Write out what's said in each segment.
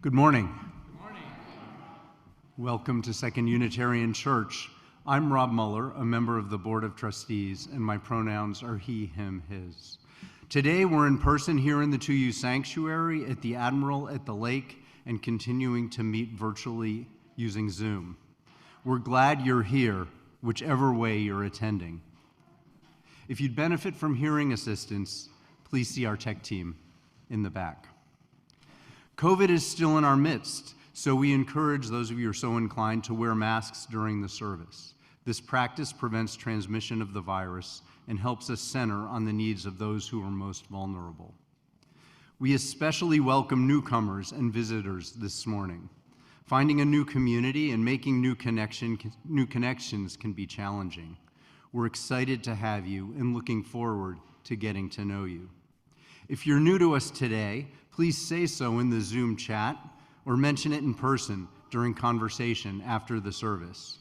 Good morning. Welcome to Second Unitarian Church. I'm Rob Muller, a member of the Board of Trustees, and my pronouns are he, him, his. Today we're in person here in the 2U Sanctuary at the Admiral at the Lake and continuing to meet virtually using Zoom. We're glad you're here, whichever way you're attending. If you'd benefit from hearing assistance, please see our tech team in the back. COVID is still in our midst, so we encourage those of you who are so inclined to wear masks during the service. This practice prevents transmission of the virus and helps us center on the needs of those who are most vulnerable. We especially welcome newcomers and visitors this morning. Finding a new community and making new connections can be challenging. We're excited to have you and looking forward to getting to know you. If you're new to us today, please say so in the Zoom chat or mention it in person during conversation after the service.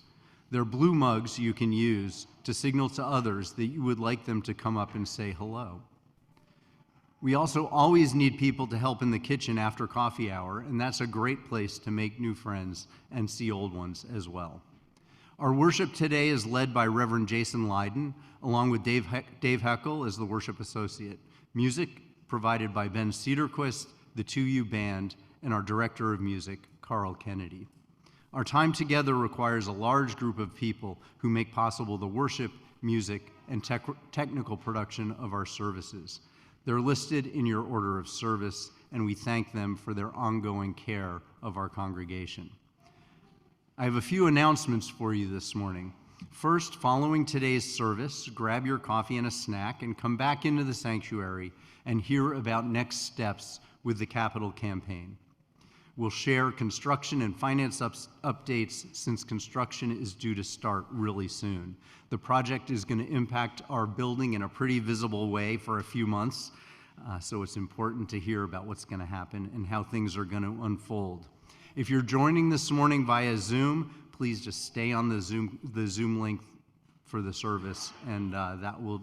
There are blue mugs you can use to signal to others that you would like them to come up and say hello. We also always need people to help in the kitchen after coffee hour, and that's a great place to make new friends and see old ones as well. Our worship today is led by Reverend Jason Lydon, along with Dave Heckel as the worship associate. Music provided by Ben Cedarquist, the 2U Band, and our director of music, Carl Kennedy. Our time together requires a large group of people who make possible the worship, music, and technical production of our services. They're listed in your order of service, and we thank them for their ongoing care of our congregation. I have a few announcements for you this morning. First, following today's service, grab your coffee and a snack and come back into the sanctuary and hear about next steps with the capital campaign. We'll share construction and finance updates since construction is due to start really soon. The project is going to impact our building in a pretty visible way for a few months, so it's important to hear about what's going to happen and how things are going to unfold. If you're joining this morning via Zoom, please just stay on the Zoom link for the service, and that will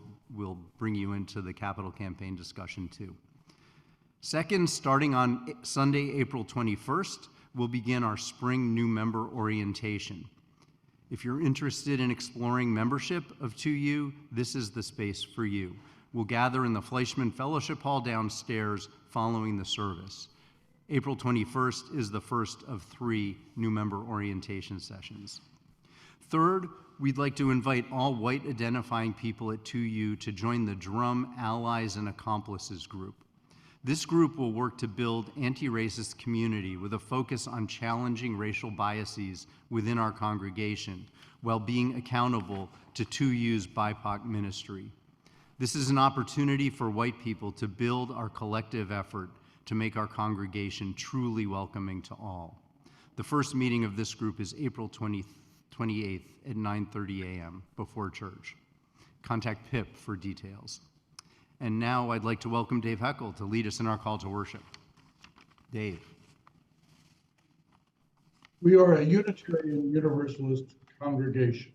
bring you into the capital campaign discussion too. Second, starting on Sunday, April 21st, we'll begin our spring new member orientation. If you're interested in exploring membership of 2U, this is the space for you. We'll gather in the Fleischman Fellowship Hall downstairs following the service. April 21st is the first of 3 new member orientation sessions. Third, we'd like to invite all white identifying people at 2U to join the Drum Allies and Accomplices group. This group will work to build anti-racist community with a focus on challenging racial biases within our congregation while being accountable to 2U's BIPOC ministry. This is an opportunity for white people to build our collective effort to make our congregation truly welcoming to all. The first meeting of this group is April 28th at 9:30 a.m. before church. Contact Pip for details. And now I'd like to welcome Dave Heckel to lead us in our call to worship. Dave. We are a Unitarian Universalist congregation,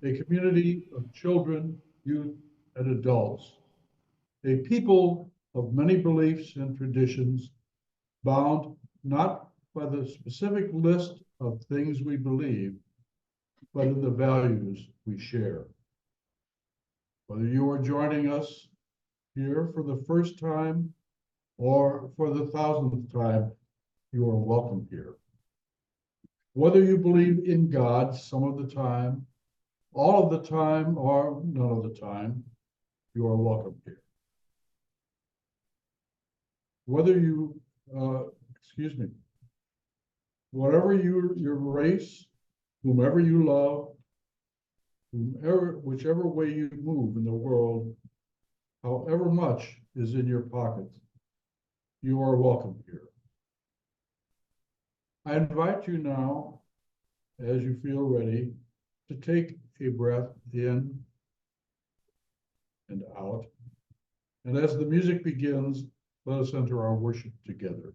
a community of children, youth, and adults, a people of many beliefs and traditions, bound not by the specific list of things we believe, but in the values we share. Whether you are joining us here for the first time or for the 1000th time, you are welcome here. Whether you believe in God some of the time, all of the time, or none of the time, you are welcome here. Whether you, whatever your race, whomever you love, whichever way you move in the world, however much is in your pocket, you are welcome here. I invite you now, as you feel ready, to take a breath in and out. And as the music begins, let us enter our worship together.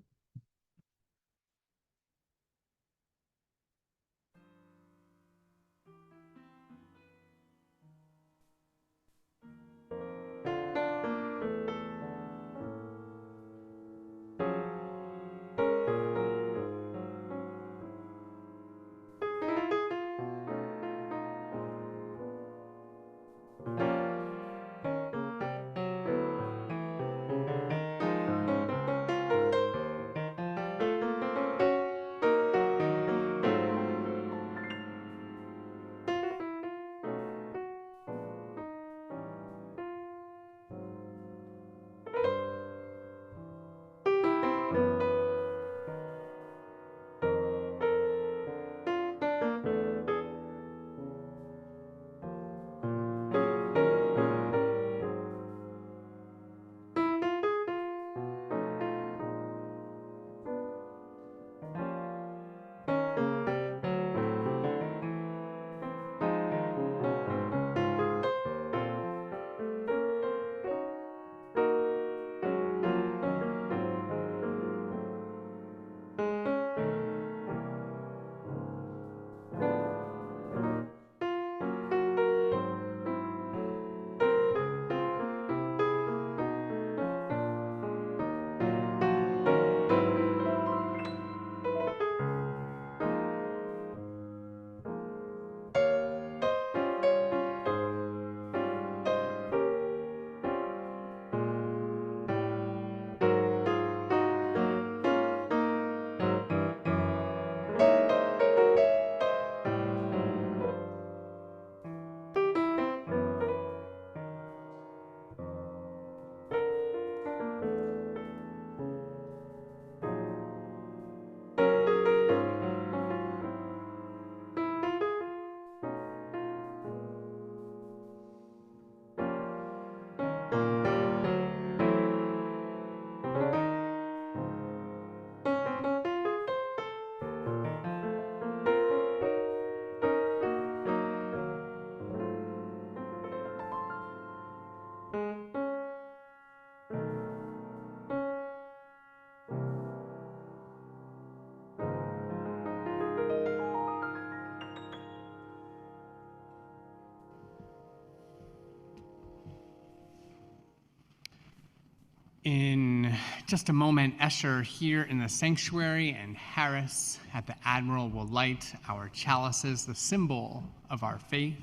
In just a moment, Escher here in the sanctuary and Harris at the Admiral will light our chalices, the symbol of our faith.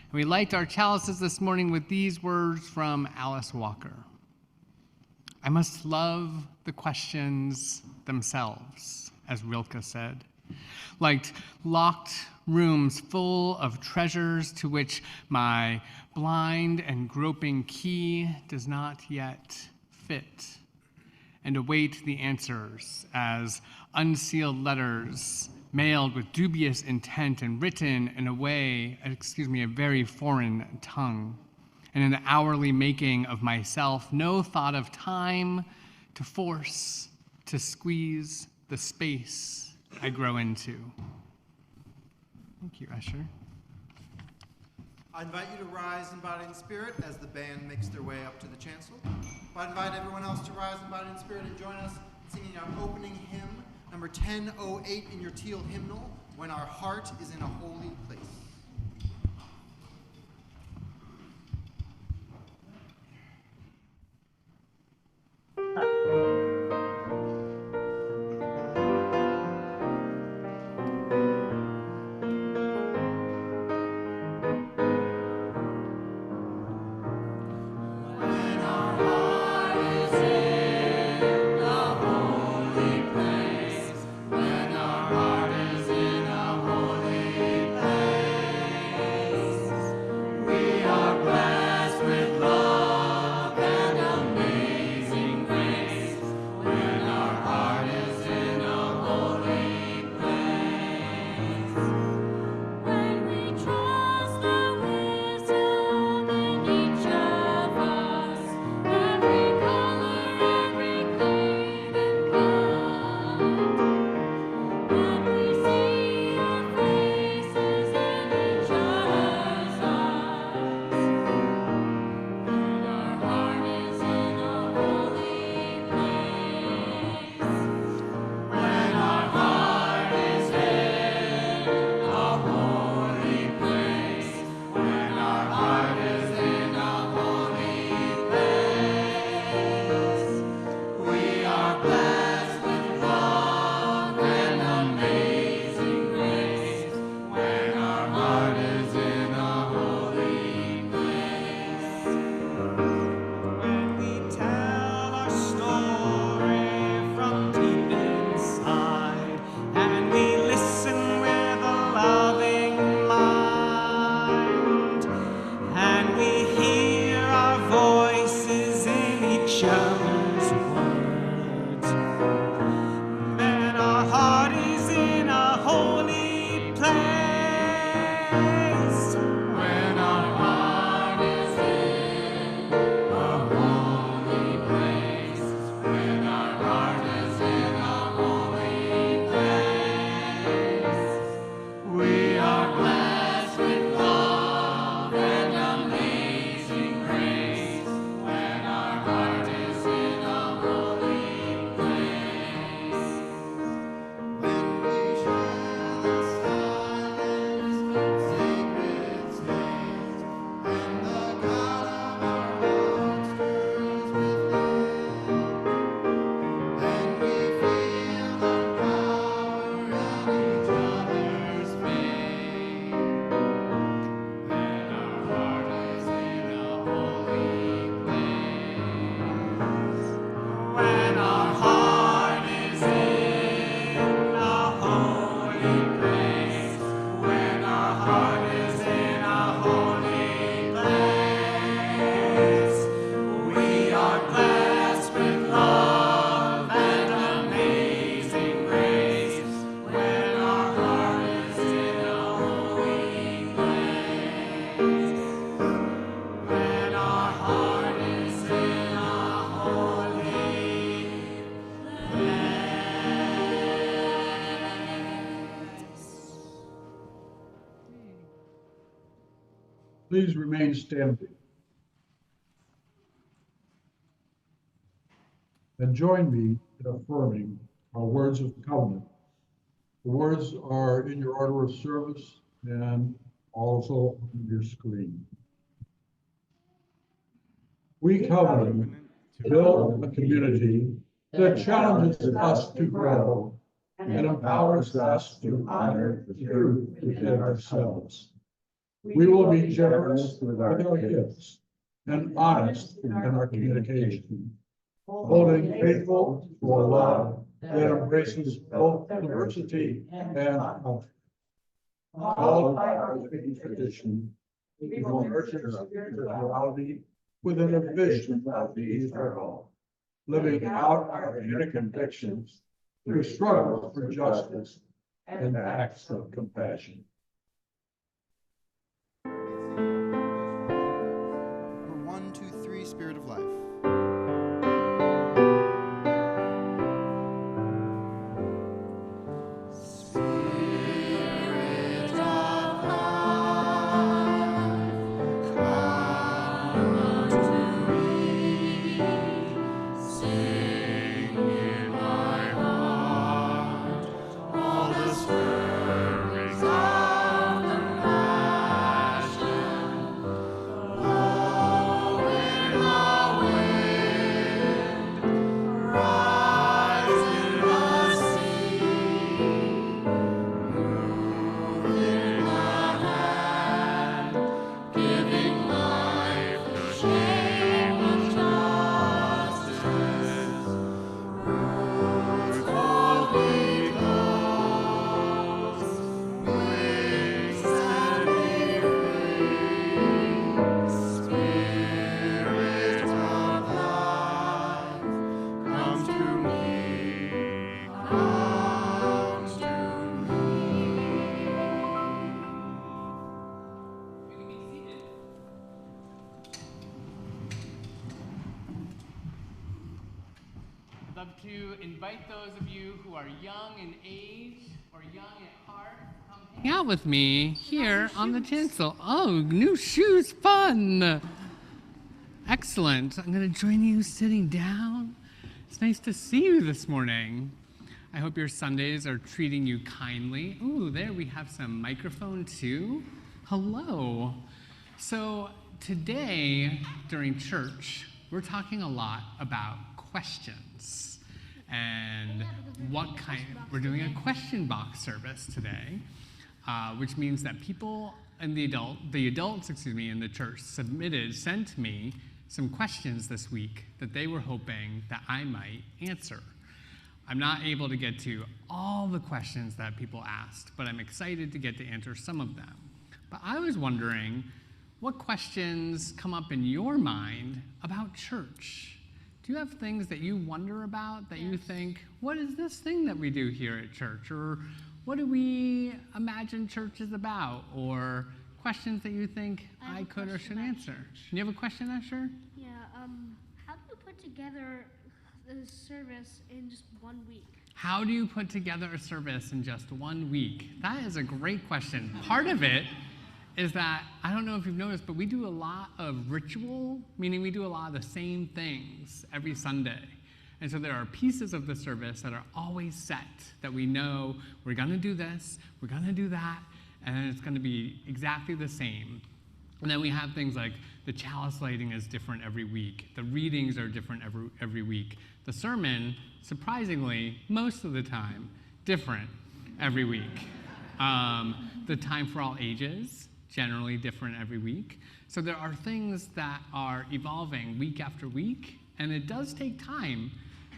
And we light our chalices this morning with these words from Alice Walker. I must love the questions themselves, as Rilke said, like locked rooms full of treasures to which my blind and groping key does not yet fit, and await the answers as unsealed letters mailed with dubious intent and written in a very foreign tongue. And in the hourly making of myself, no thought of time to force, to squeeze the space I grow into. Thank you, Escher. I invite you to rise in body and spirit as the band makes their way up to the chancel. I invite everyone else to rise in body and spirit and join us singing our opening hymn, number 1008 in your teal hymnal, When Our Heart is in a Holy Place. Please remain standing. and join me in affirming our words of covenant. The words are in your order of service and also on your screen. We covenant to build a community that challenges us to grow and empowers us to honor the truth within ourselves. We will be generous with our gifts and honest in our communication, holding faithful to a love that embraces both diversity and culture. Called by our faith tradition, we will nurture spirituality within a vision of the eternal, living out our inner convictions through struggles for justice and acts of compassion. Number 1, 2, 3, Spirit of Life. I'd love to invite those of you who are young in age or young at heart, come hang out with me here on the chancel. Oh, new shoes, fun! Excellent. I'm going to join you sitting down. It's nice to see you this morning. I hope your Sundays are treating you kindly. Ooh, there we have some microphone too. Hello. So today during church, we're talking a lot about questions. And what kind, we're doing a question box service today, which means that people and the adults in the church sent me some questions this week that they were hoping that I might answer. I'm not able to get to all the questions that people asked, but I'm excited to get to answer some of them. But I was wondering, what questions come up in your mind about church? Do you have things that you wonder about, that you think, what is this thing that we do here at church? Or what do we imagine church is about? Or questions that you think I could or should answer? You have a question, Asher? Yeah, how do you put together the service in just 1 week? How do you put together a service in just 1 week? That is a great question. Part of it is that, I don't know if you've noticed, but we do a lot of ritual, meaning we do a lot of the same things every Sunday. And so there are pieces of the service that are always set, that we know we're going to do this, we're going to do that, and it's going to be exactly the same. And then we have things like the chalice lighting is different every week. The readings are different every week. The sermon, surprisingly, most of the time, different every week. The time for all ages, generally different every week. So there are things that are evolving week after week, and it does take time.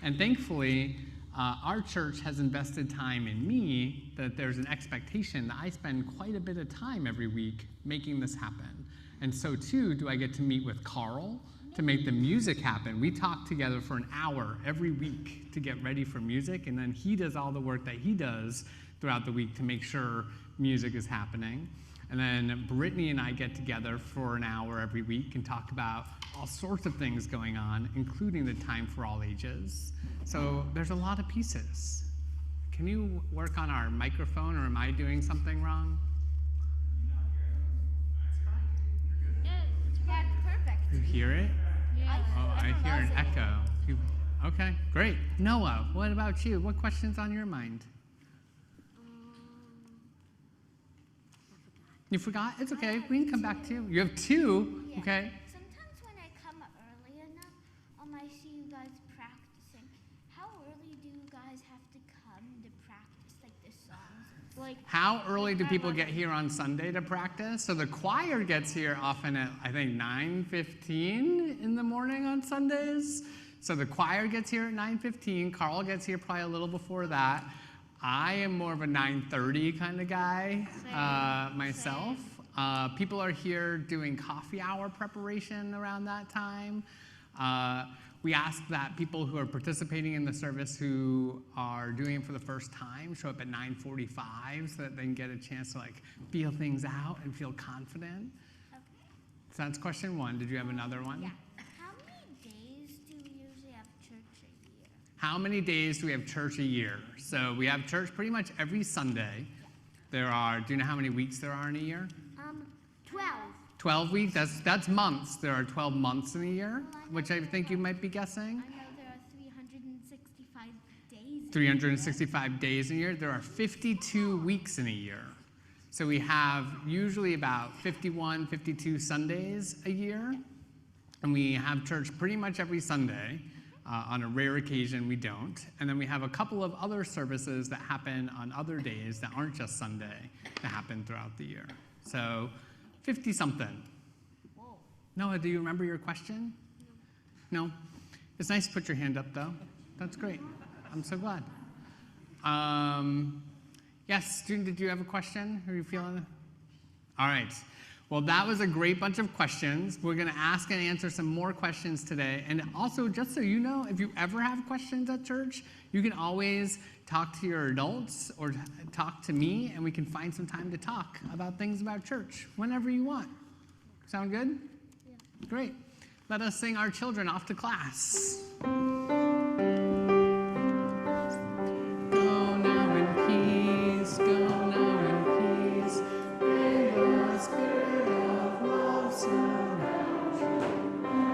And thankfully, our church has invested time in me, that there's an expectation that I spend quite a bit of time every week making this happen. And so too, do I get to meet with Carl to make the music happen. We talk together for an hour every week to get ready for music, and then he does all the work that he does throughout the week to make sure music is happening. And then Brittany and I get together for an hour every week and talk about all sorts of things going on, including the time for all ages. So there's a lot of pieces. Can you work on our microphone, or am I doing something wrong? Yeah, it's perfect. You hear it? Yeah. Oh, I hear an echo. Okay, great. Noah, what about you? What question's on your mind? You forgot? It's okay. We can come back to you. You have two? Yeah. Okay. Sometimes when I come early enough, I see you guys practicing. How early do you guys have to come to practice, like the songs? Like How early do people get here on Sunday to practice? So the choir gets here often at, I think, 9:15 in the morning on Sundays. So the choir gets here at 9:15. Carl gets here probably a little before that. I am more of a 9:30 kind of guy myself. People are here doing coffee hour preparation around that time. We ask that people who are participating in the service who are doing it for the first time show up at 9:45 so that they can get a chance to feel things out and feel confident. Okay. So that's question one. Did you have another one? Yeah. How many days do we usually have church a year? How many days do we have church a year? So we have church pretty much every Sunday. Do you know how many weeks there are in a year? 12. 12 weeks? That's months. There are 12 months in a year, which I think you might be guessing. I know there are 365 days. 365 days in a year. There are 52 weeks in a year. So we have usually about 51, 52 Sundays a year. And we have church pretty much every Sunday. On a rare occasion, we don't. And then we have a couple of other services that happen on other days that aren't just Sunday that happen throughout the year. So 50-something. Whoa. Noah, do you remember your question? No? It's nice to put your hand up, though. That's great. I'm so glad. Yes, student, did you have a question? Are you feeling? All right. Well, that was a great bunch of questions. We're going to ask and answer some more questions today. And also, just so you know, if you ever have questions at church, you can always talk to your adults or talk to me, and we can find some time to talk about things about church whenever you want. Sound good? Yeah. Great. Let us sing our children off to class. Go now in peace, go now in peace. May the Spirit of love surround you everywhere.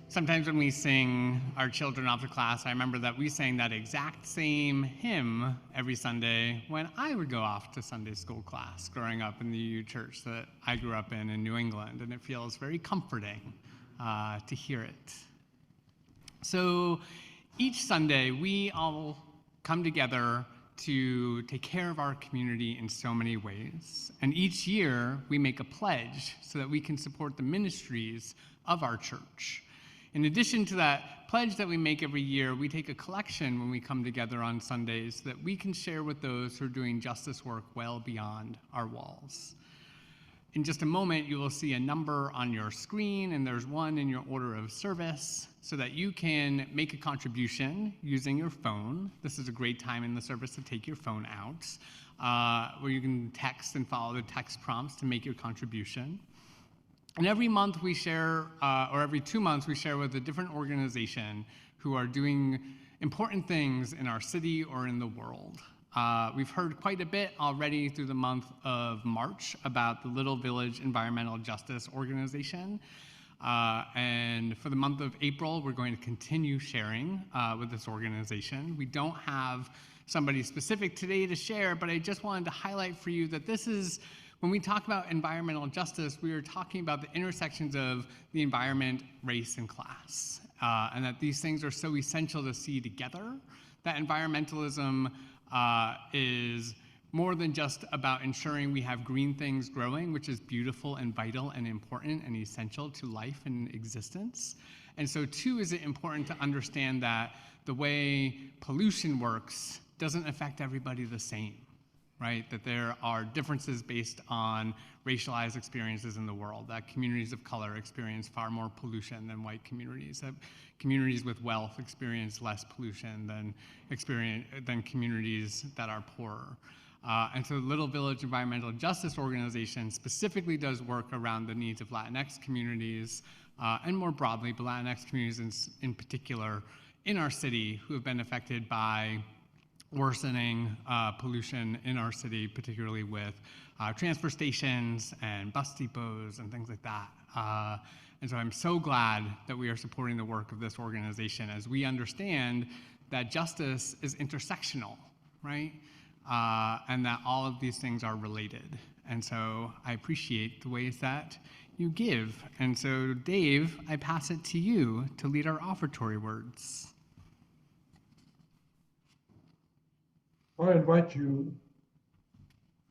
Sometimes when we sing our children off to class, I remember that we sang that exact same hymn every Sunday when I would go off to Sunday school class growing up in the UU church that I grew up in New England, and it feels very comforting to hear it. So each Sunday, we all come together to take care of our community in so many ways. And each year, we make a pledge so that we can support the ministries of our church. In addition to that pledge that we make every year, we take a collection when we come together on Sundays that we can share with those who are doing justice work well beyond our walls. In just a moment, you will see a number on your screen, and there's one in your order of service so that you can make a contribution using your phone. This is a great time in the service to take your phone out, where you can text and follow the text prompts to make your contribution. And every month we share, or every 2 months, we share with a different organization who are doing important things in our city or in the world. We've heard quite a bit already through the month of March about the Little Village Environmental Justice Organization. And for the month of April, we're going to continue sharing with this organization. We don't have somebody specific today to share, but I just wanted to highlight for you that this is, when we talk about environmental justice, we are talking about the intersections of the environment, race, and class. And that these things are so essential to see together, that environmentalism is more than just about ensuring we have green things growing, which is beautiful and vital and important and essential to life and existence. And so too is it important to understand that the way pollution works doesn't affect everybody the same, right? That there are differences based on racialized experiences in the world, that communities of color experience far more pollution than white communities, that communities with wealth experience less pollution than communities that are poorer. And so the Little Village Environmental Justice Organization specifically does work around the needs of Latinx communities, and more broadly, but Latinx communities in particular in our city who have been affected by worsening pollution in our city, particularly with transfer stations and bus depots and things like that. And so I'm so glad that we are supporting the work of this organization as we understand that justice is intersectional, right? And that all of these things are related. And so I appreciate the ways that you give. And so, Dave, I pass it to you to lead our offertory words. I invite you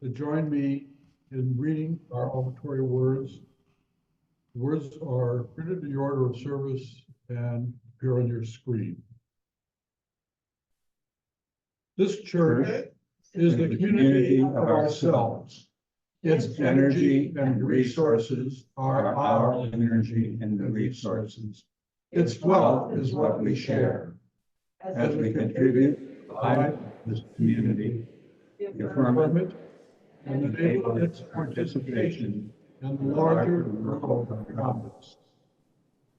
to join me in reading our offertory words. The words are printed in the order of service and appear on your screen. This church is the community of ourselves. Its energy and resources are our energy and resources. Its wealth is what we share. As we contribute to the life of this community, we affirm it and enable its participation in the larger world around us.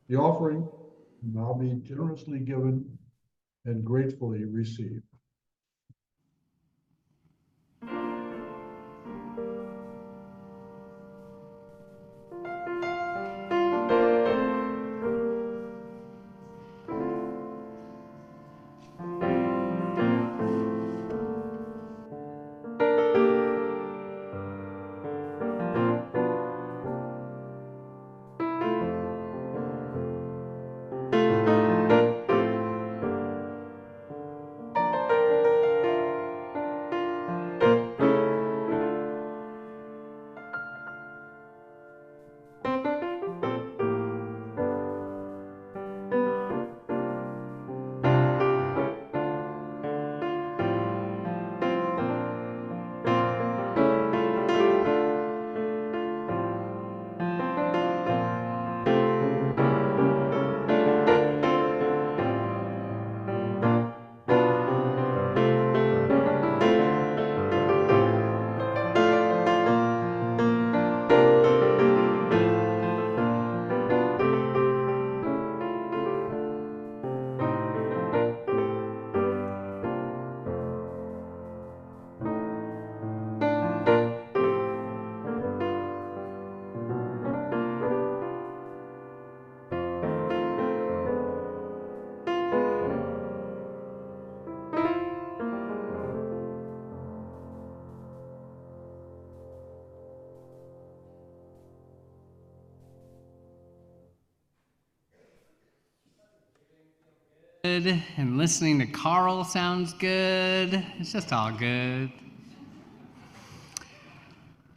The offering will now be generously given and gratefully received. Good, and listening to Carl sounds good. It's just all good.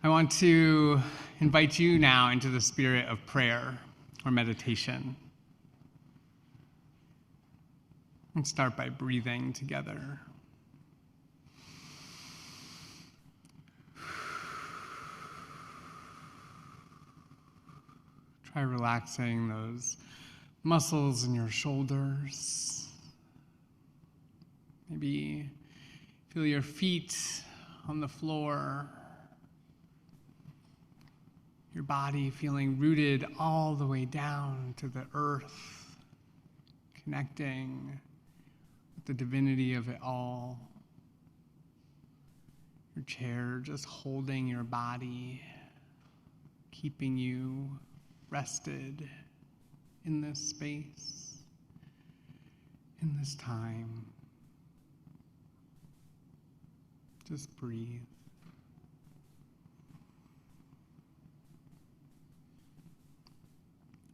I want to invite you now into the spirit of prayer or meditation. Let's start by breathing together. Try relaxing those muscles in your shoulders. Maybe feel your feet on the floor. Your body feeling rooted all the way down to the earth, connecting with the divinity of it all. Your chair just holding your body, keeping you rested in this space, in this time. Just breathe.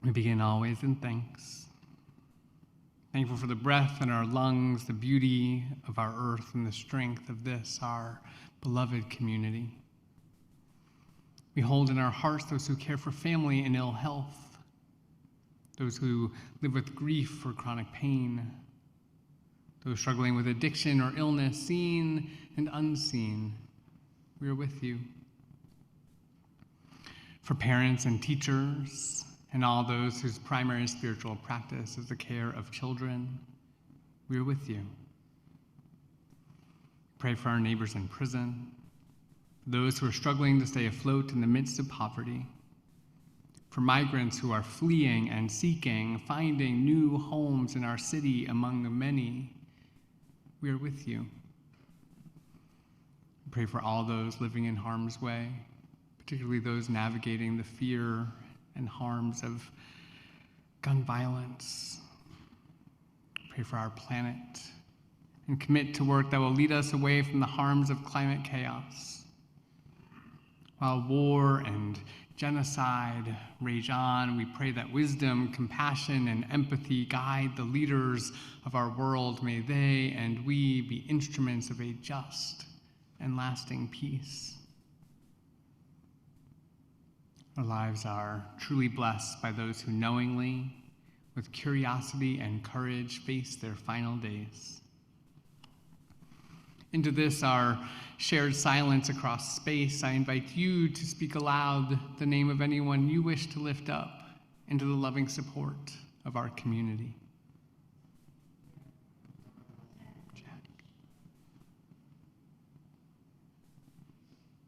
We begin always in thanks. Thankful for the breath in our lungs, the beauty of our earth, and the strength of this, our beloved community. We hold in our hearts those who care for family in ill health, those who live with grief or chronic pain, those struggling with addiction or illness, seen and unseen. We are with you. For parents and teachers, and all those whose primary spiritual practice is the care of children, we are with you. Pray for our neighbors in prison, for those who are struggling to stay afloat in the midst of poverty, for migrants who are fleeing and seeking, finding new homes in our city among the many. We are with you. We pray for all those living in harm's way, particularly those navigating the fear and harms of gun violence. Pray for our planet and commit to work that will lead us away from the harms of climate chaos. While war and genocide rage on, we pray that wisdom, compassion, and empathy guide the leaders of our world. May they and we be instruments of a just and lasting peace. Our lives are truly blessed by those who knowingly, with curiosity and courage, face their final days. Into this, our shared silence across space, I invite you to speak aloud the name of anyone you wish to lift up into the loving support of our community. Jack.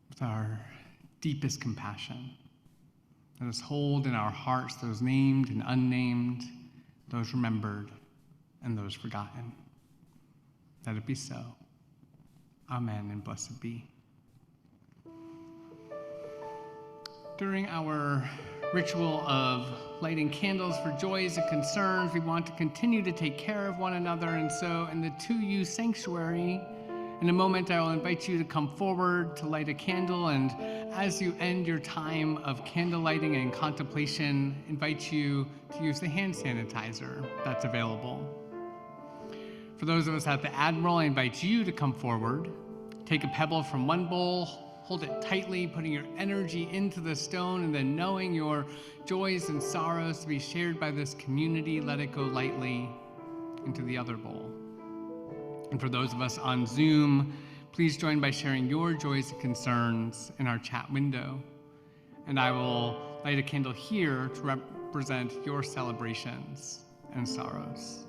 With our deepest compassion, let us hold in our hearts those named and unnamed, those remembered and those forgotten. Let it be so. Amen, and blessed be. During our ritual of lighting candles for joys and concerns, we want to continue to take care of one another, and so in the 2U sanctuary, in a moment I will invite you to come forward to light a candle, and as you end your time of candle lighting and contemplation, invite you to use the hand sanitizer that's available. For those of us at the Admiral, I invite you to come forward, take a pebble from one bowl, hold it tightly, putting your energy into the stone, and then knowing your joys and sorrows to be shared by this community, let it go lightly into the other bowl. And for those of us on Zoom, please join by sharing your joys and concerns in our chat window. And I will light a candle here to represent your celebrations and sorrows.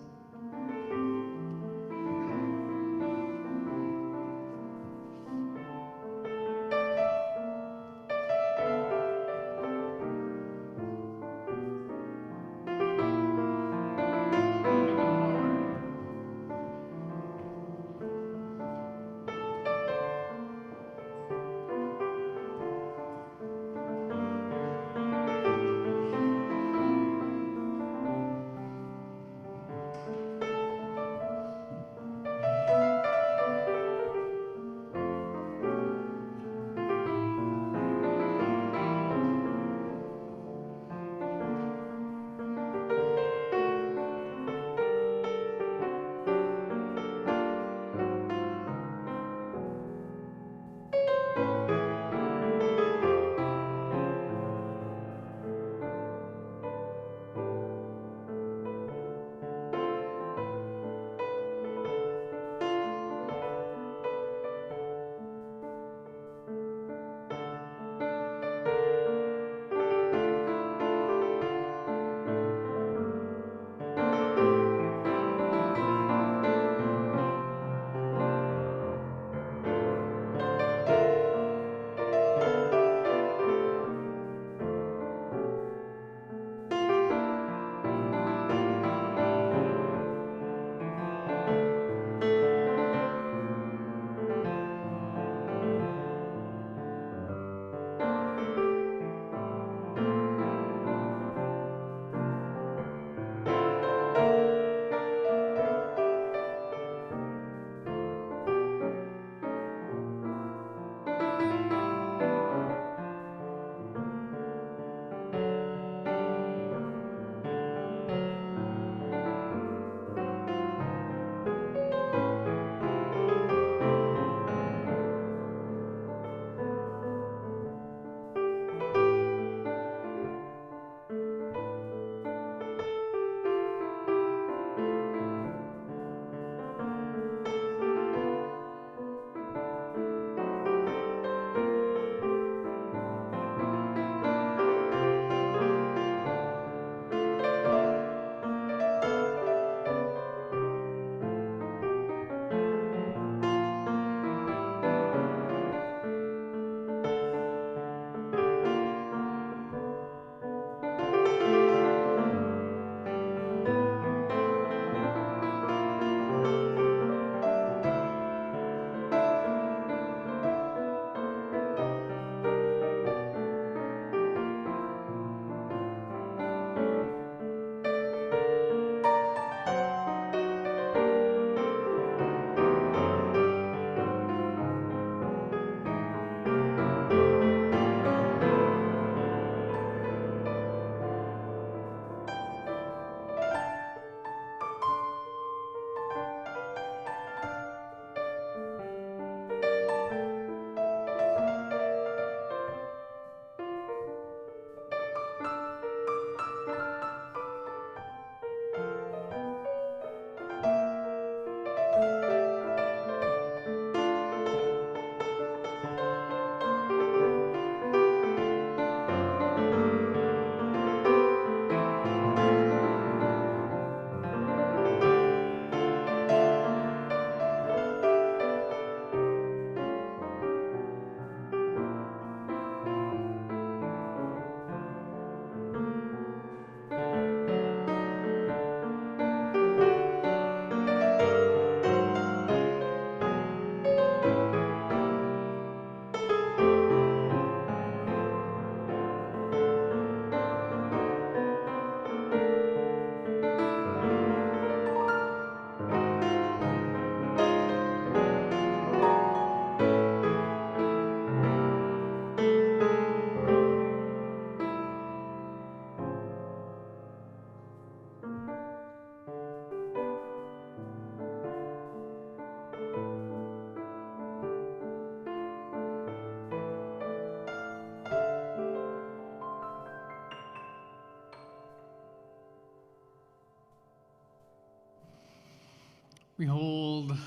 We hold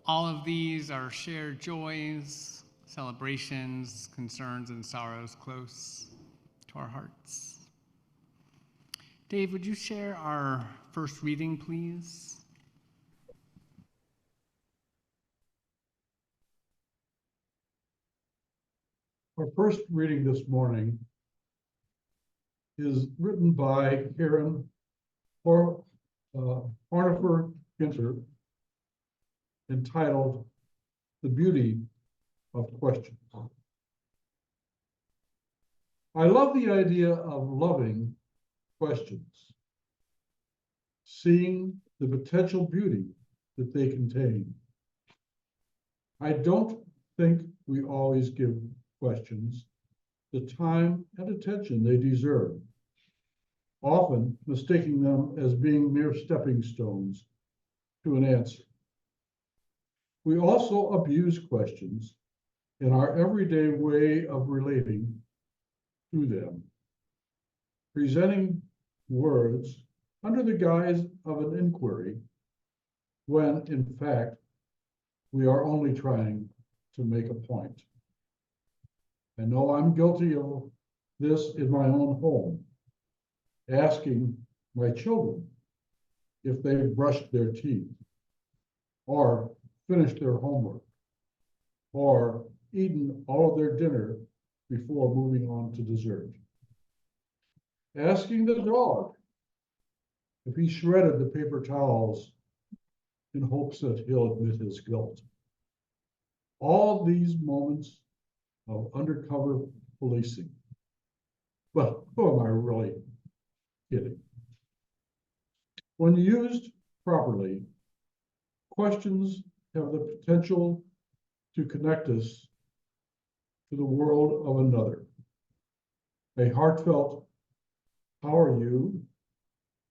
all of these, our shared joys, celebrations, concerns, and sorrows close to our hearts. Dave, would you share our first reading, please? Our first reading this morning is written by Karen Hornifer Ginter, entitled The Beauty of Questions. I love the idea of loving questions, seeing the potential beauty that they contain. I don't think we always give questions the time and attention they deserve, often mistaking them as being mere stepping stones to an answer. We also abuse questions in our everyday way of relating to them, presenting words under the guise of an inquiry, when in fact we are only trying to make a point. I know I'm guilty of this in my own home, asking my children if they've brushed their teeth, or finished their homework, or eaten all of their dinner before moving on to dessert. Asking the dog if he shredded the paper towels in hopes that he'll admit his guilt. All these moments of undercover policing. But who am I really kidding? When used properly, questions have the potential to connect us to the world of another. A heartfelt, "How are you?"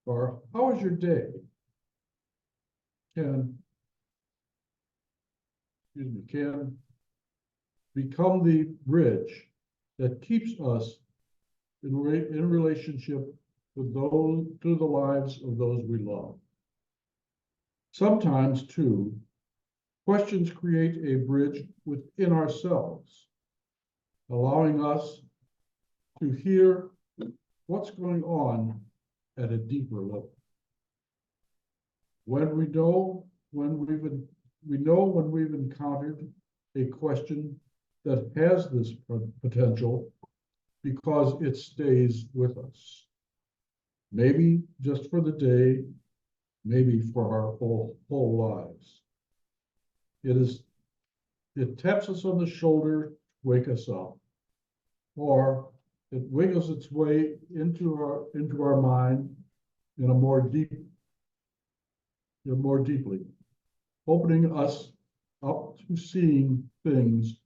or "How was your day?" can become the bridge that keeps us in relationship with those, to the lives of those we love. Sometimes, too, questions create a bridge within ourselves, allowing us to hear what's going on at a deeper level. When we know when we've encountered a question that has this potential, because it stays with us. Maybe just for the day, maybe for our whole lives. It taps us on the shoulder to wake us up, or it wiggles its way into our mind in a more deeply, opening us up to seeing things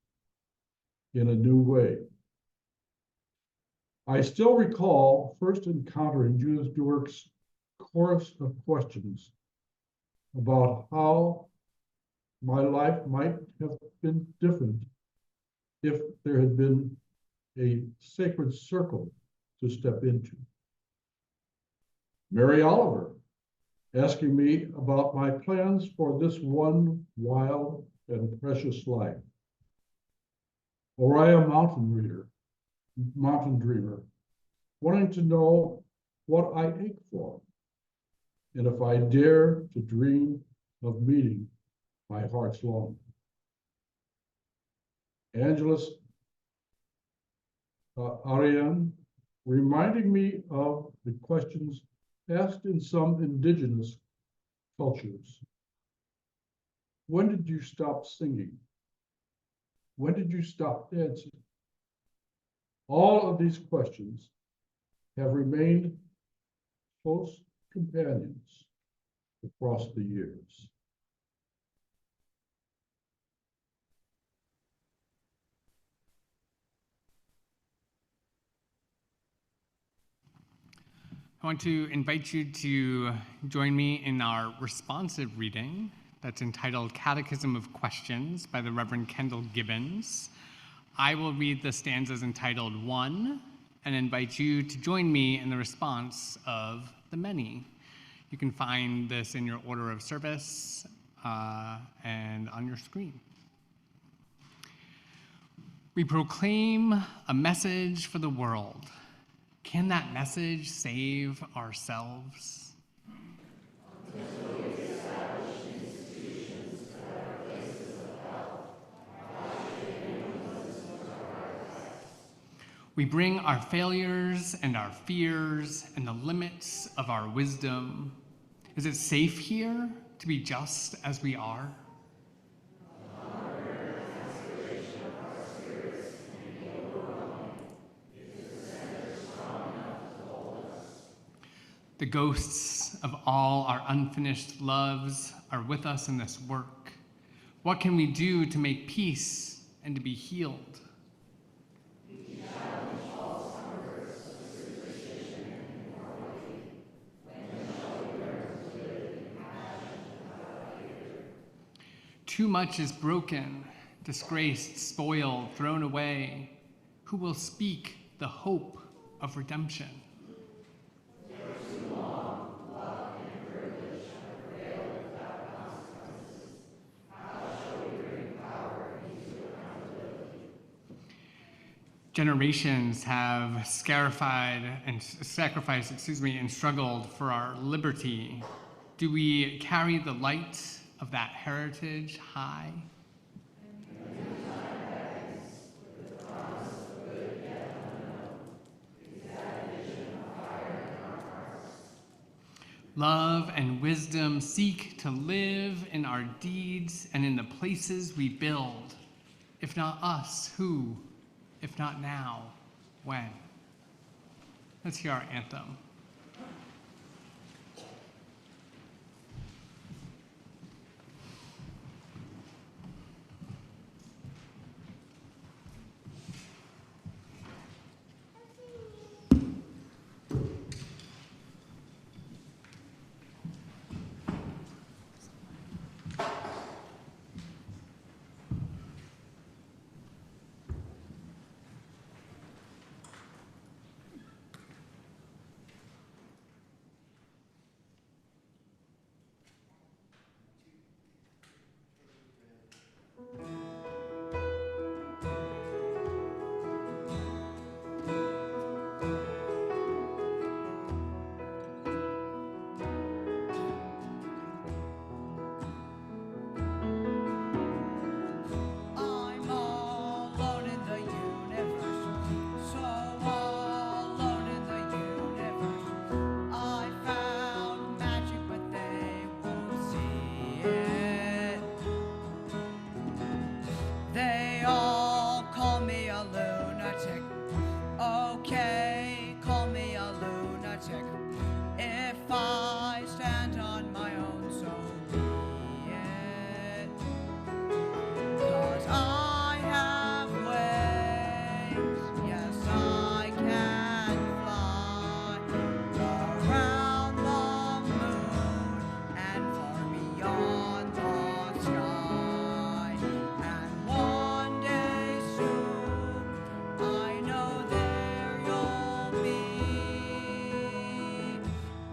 in a new way. I still recall first encountering Judith Duerk's chorus of questions about how my life might have been different if there had been a sacred circle to step into. Mary Oliver asking me about my plans for this one wild and precious life. Oriah Mountain Dreamer, wanting to know what I ache for, and if I dare to dream of meeting my heart's longing. Angelus Ariane, reminding me of the questions asked in some indigenous cultures. When did you stop singing? When did you stop dancing? All of these questions have remained close companions across the years. I want to invite you to join me in our responsive reading that's entitled Catechism of Questions by the Reverend Kendall Gibbons. I will read the stanzas entitled 1 and invite you to join me in the response of the many. You can find this in your order of service and on your screen. We proclaim a message for the world. Can that message save ourselves? We bring our failures and our fears and the limits of our wisdom. Is it safe here to be just as we are? The ghosts of all our unfinished loves are with us in this work. What can we do to make peace and to be healed? Too much is broken, disgraced, spoiled, thrown away. Who will speak the hope of redemption? Generations have sacrificed, and struggled for our liberty. Do we carry the light of that heritage high? Love and wisdom seek to live in our deeds and in the places we build. If not us, who? If not now, when? Let's hear our anthem.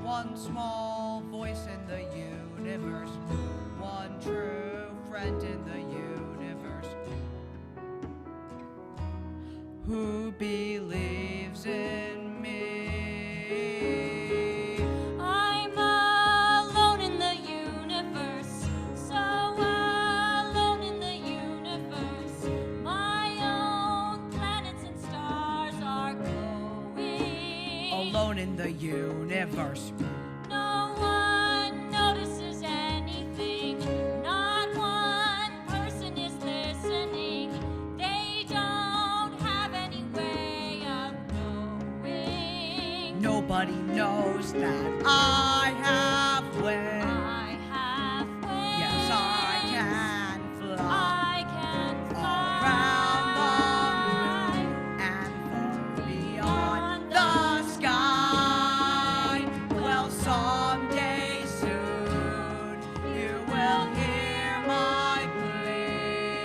One small voice in the universe, one true friend in the universe. Who believes in me? I'm alone in the universe, so alone in the universe. My own planets and stars are glowing. Alone in the universe. No one notices anything. Not one person is listening. They don't have any way of knowing. Nobody knows that I have wings. I have wings. Yes, I can fly. I can fly Around the moon and far beyond the sky. Well, someday soon you will hear my plea.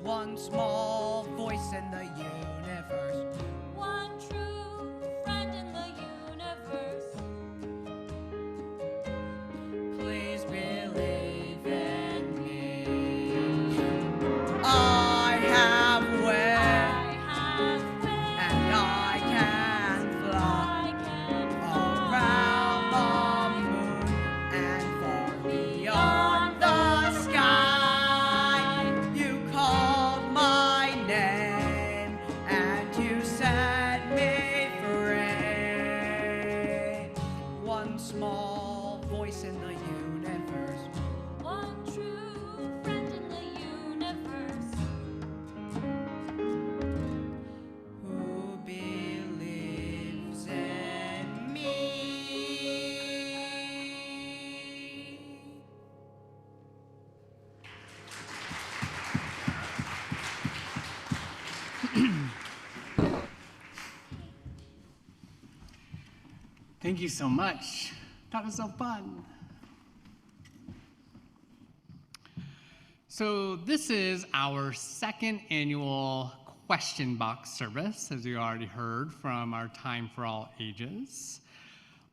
One small voice in the universe. one true friend in the universe. Thank you so much. That was so fun. So this is our second annual question box service, as you already heard from our Time for All Ages.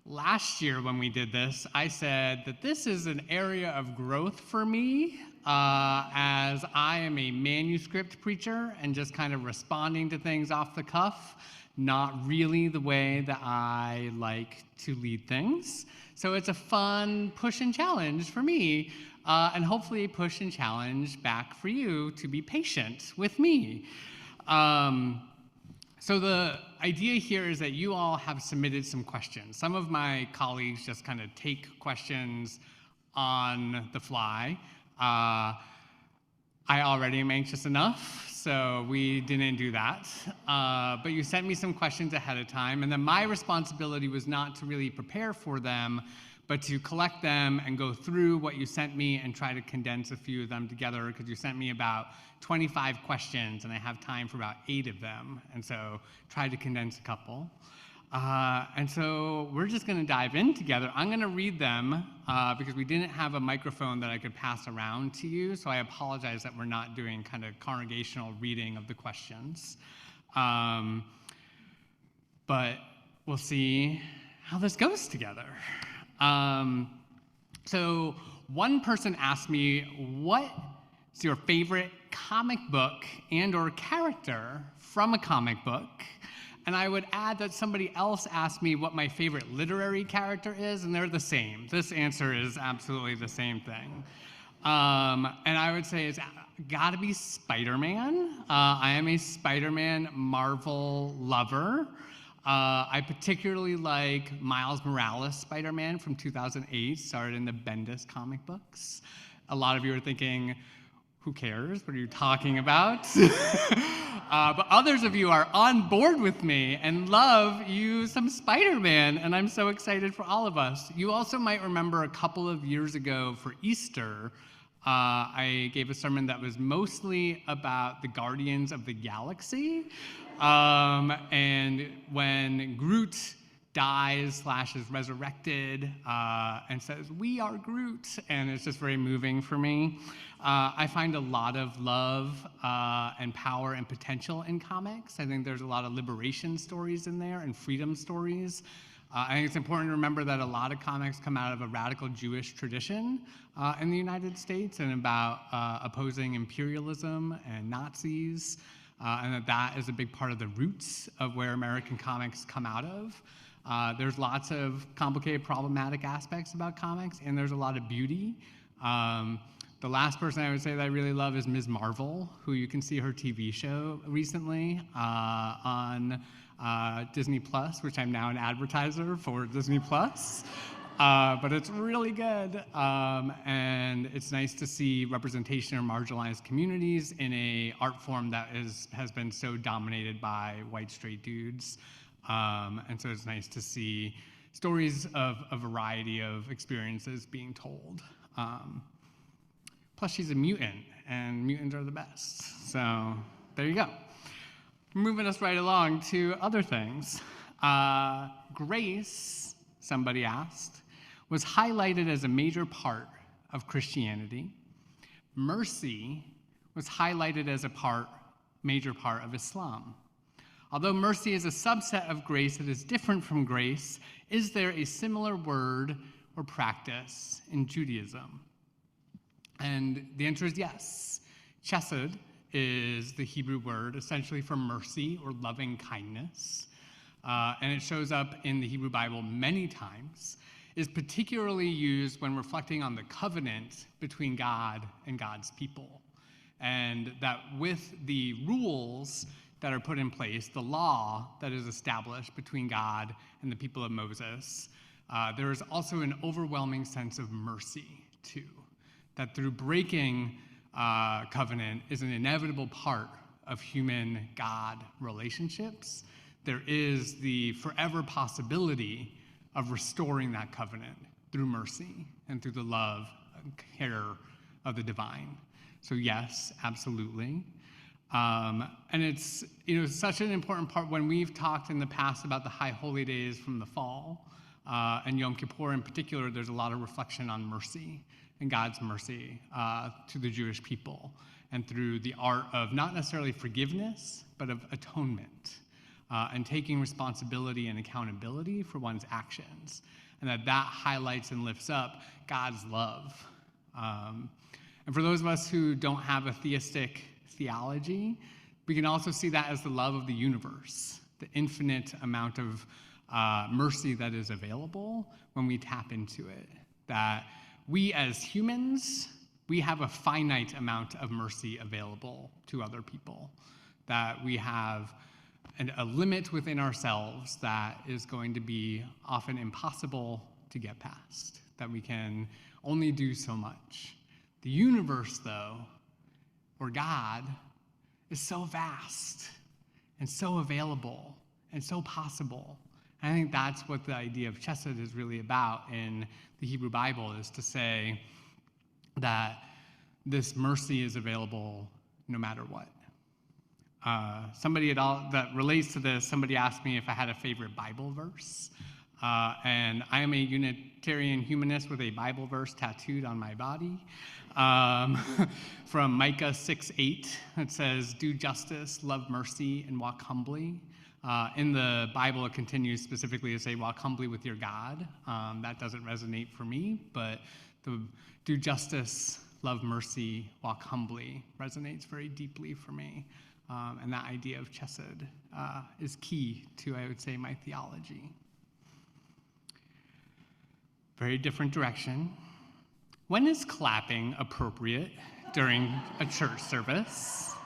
Last year when we did this, I said that this is an area of growth for me, as I am a manuscript preacher and just kind of responding to things off the cuff, not really the way that I like to lead things. So it's a fun push and challenge for me, and hopefully a push and challenge back for you to be patient with me. So the idea here is that you all have submitted some questions. Some of my colleagues just kind of take questions on the fly. I already am anxious enough, so we didn't do that. But you sent me some questions ahead of time, and then my responsibility was not to really prepare for them, but to collect them and go through what you sent me and try to condense a few of them together, because you sent me about 25 questions, and I have time for about 8 of them, and so try to condense a couple. And so we're just going to dive in together. I'm going to read them because we didn't have a microphone that I could pass around to you, so I apologize that we're not doing kind of congregational reading of the questions. But we'll see how this goes together. So one person asked me, what's your favorite comic book and or character from a comic book? And I would add that somebody else asked me what my favorite literary character is, and they're the same. This answer is absolutely the same thing. And I would say it's gotta be Spider-Man. I am a Spider-Man Marvel lover. I particularly like Miles Morales Spider-Man from 2008, started in the Bendis comic books. A lot of you are thinking, who cares? What are you talking about? But others of you are on board with me and love you some Spider-Man, and I'm so excited for all of us. You also might remember a couple of years ago for Easter, I gave a sermon that was mostly about the Guardians of the Galaxy. And when Groot dies / is resurrected and says, "We are Groot," and it's just very moving for me. I find a lot of love and power and potential in comics. I think there's a lot of liberation stories in there and freedom stories. I think it's important to remember that a lot of comics come out of a radical Jewish tradition in the United States and about opposing imperialism and Nazis, and that is a big part of the roots of where American comics come out of. There's lots of complicated, problematic aspects about comics, and there's a lot of beauty. The last person I would say that I really love is Ms. Marvel, who you can see her TV show recently on Disney Plus, which I'm now an advertiser for Disney Plus. But it's really good, and it's nice to see representation of marginalized communities in a art form that has been so dominated by white straight dudes. And so it's nice to see stories of a variety of experiences being told. Plus, she's a mutant, and mutants are the best. So there you go. Moving us right along to other things. Grace, somebody asked, was highlighted as a major part of Christianity. Mercy was highlighted as a major part of Islam. Although mercy is a subset of grace that is different from grace, is there a similar word or practice in Judaism? And the answer is yes. Chesed is the Hebrew word essentially for mercy or loving kindness. And it shows up in the Hebrew Bible many times. Is particularly used when reflecting on the covenant between God and God's people. And that with the rules that are put in place, the law that is established between God and the people of Moses, there is also an overwhelming sense of mercy, too. That through breaking covenant is an inevitable part of human-God relationships. There is the forever possibility of restoring that covenant through mercy and through the love and care of the divine. So yes, absolutely. And it's such an important part when we've talked in the past about the high holy days from the fall. And Yom Kippur in particular, there's a lot of reflection on mercy and God's mercy to the Jewish people, and through the art of not necessarily forgiveness, but of atonement, and taking responsibility and accountability for one's actions, and that highlights and lifts up God's love. And for those of us who don't have a theistic theology, we can also see that as the love of the universe, the infinite amount of mercy that is available when we tap into it. That we as humans, we have a finite amount of mercy available to other people. That we have a limit within ourselves that is going to be often impossible to get past. That we can only do so much. The universe, though, or God, is so vast and so available and so possible. And I think that's what the idea of chesed is really about in the Hebrew Bible, is to say that this mercy is available no matter what. That relates to this, somebody asked me if I had a favorite Bible verse. And I am a Unitarian humanist with a Bible verse tattooed on my body. From Micah 6:8, it says, "Do justice, love mercy, and walk humbly." In the Bible, it continues specifically to say, "Walk humbly with your God." That doesn't resonate for me, but the "do justice, love mercy, walk humbly" resonates very deeply for me. And that idea of chesed is key to, I would say, my theology. Very different direction. When is clapping appropriate during a church service?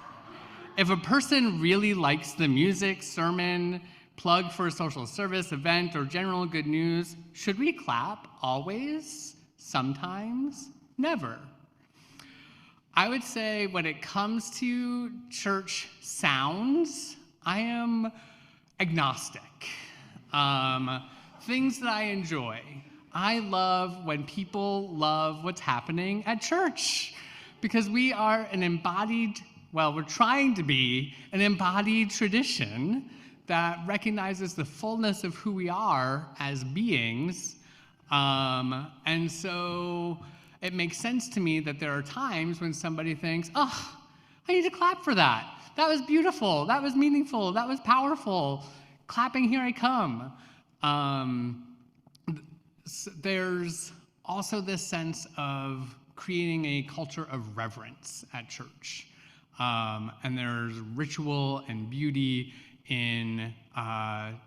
If a person really likes the music, sermon, plug for a social service, event, or general good news, should we clap always? Sometimes? Never. I would say when it comes to church sounds, I am agnostic. Things that I enjoy. I love when people love what's happening at church, because we are we're trying to be an embodied tradition that recognizes the fullness of who we are as beings. And so it makes sense to me that there are times when somebody thinks, "Oh, I need to clap for that. That was beautiful. That was meaningful. That was powerful. Clapping, here I come." There's also this sense of creating a culture of reverence at church. And there's ritual and beauty in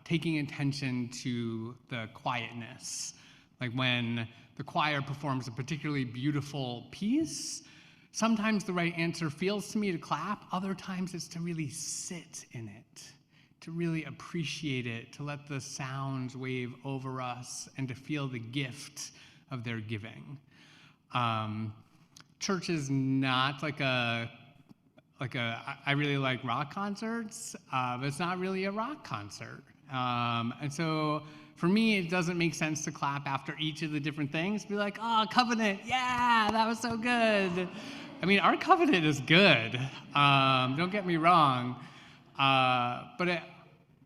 taking attention to the quietness. Like when the choir performs a particularly beautiful piece, sometimes the right answer feels to me to clap, other times it's to really sit in it, to really appreciate it, to let the sounds wave over us, and to feel the gift of their giving. Church is not I really like rock concerts, but it's not really a rock concert. And so for me, it doesn't make sense to clap after each of the different things. Be like, "Oh, Covenant, yeah, that was so good." I mean, our Covenant is good. Don't get me wrong. But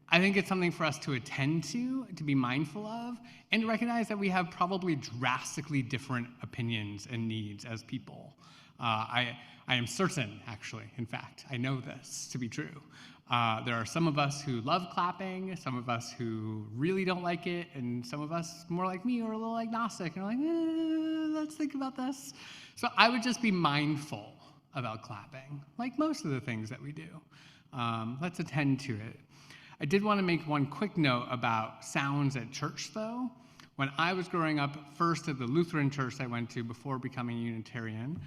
I think it's something for us to attend to be mindful of, and to recognize that we have probably drastically different opinions and needs as people. I am certain, actually, in fact, I know this to be true. There are some of us who love clapping, some of us who really don't like it, and some of us, more like me, are a little agnostic and are like, let's think about this. So I would just be mindful about clapping, like most of the things that we do. Let's attend to it. I did want to make one quick note about sounds at church, though. When I was growing up, first at the Lutheran church I went to before becoming Unitarian,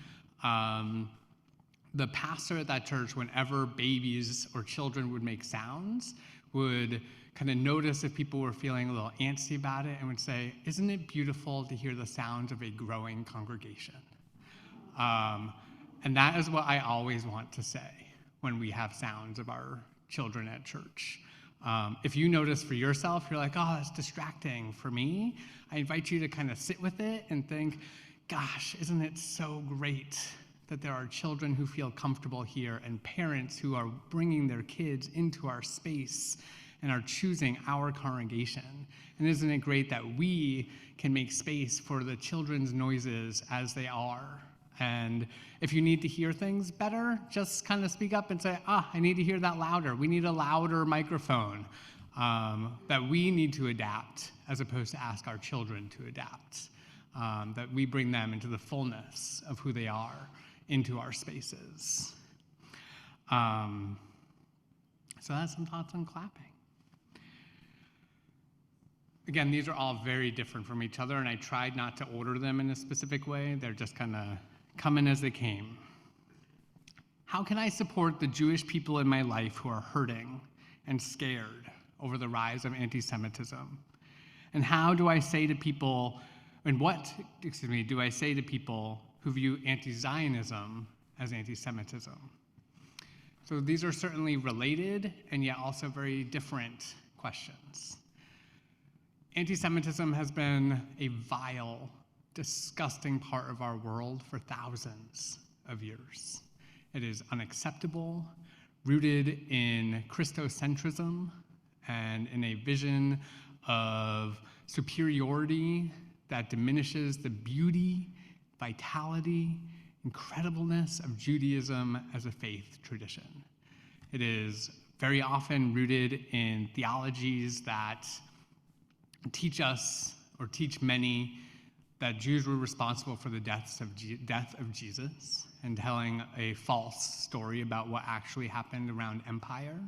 the pastor at that church, whenever babies or children would make sounds, would kind of notice if people were feeling a little antsy about it and would say, "Isn't it beautiful to hear the sounds of a growing congregation?" And that is what I always want to say when we have sounds of our children at church. If you notice for yourself, you're like, "Oh, that's distracting." For me, I invite you to kind of sit with it and think, "Gosh, isn't it so great that there are children who feel comfortable here and parents who are bringing their kids into our space and are choosing our congregation. And isn't it great that we can make space for the children's noises as they are? And if you need to hear things better, just kind of speak up and say, I need to hear that louder. We need a louder microphone. That we need to adapt as opposed to ask our children to adapt. That we bring them into the fullness of who they are into our spaces. So that's some thoughts on clapping. Again, these are all very different from each other, and I tried not to order them in a specific way. They're just kind of coming as they came. How can I support the Jewish people in my life who are hurting and scared over the rise of anti-Semitism? And how do I say to people, do I say to people who view anti-Zionism as anti-Semitism? So these are certainly related and yet also very different questions. Anti-Semitism has been a vile, disgusting part of our world for thousands of years. It is unacceptable, rooted in Christocentrism and in a vision of superiority that diminishes the beauty, vitality, incredibleness of Judaism as a faith tradition. It is very often rooted in theologies that teach us, or teach many, that Jews were responsible for the death of Jesus, and telling a false story about what actually happened around empire,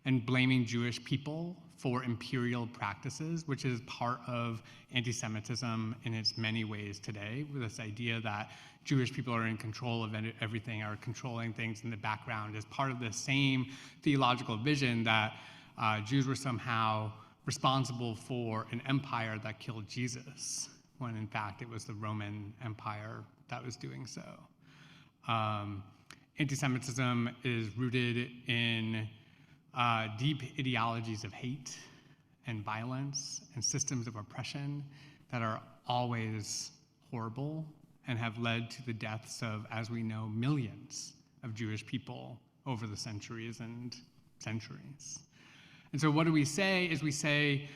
and blaming Jewish people for imperial practices, which is part of anti-Semitism in its many ways today, with this idea that Jewish people are in control of everything, are controlling things in the background, as part of the same theological vision that Jews were somehow responsible for an empire that killed Jesus, when in fact it was the Roman Empire that was doing so. Anti-Semitism is rooted in deep ideologies of hate and violence and systems of oppression that are always horrible and have led to the deaths of, as we know, millions of Jewish people over the centuries and centuries. And so what do we say is we say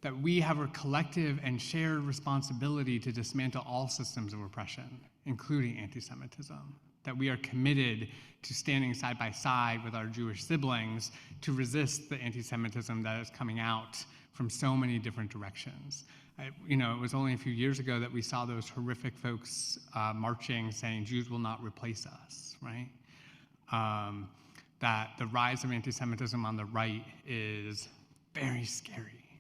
that we have a collective and shared responsibility to dismantle all systems of oppression, including anti-Semitism, that we are committed to standing side by side with our Jewish siblings to resist the anti-Semitism that is coming out from so many different directions. It was only a few years ago that we saw those horrific folks marching saying Jews will not replace us, right? That the rise of anti-Semitism on the right is very scary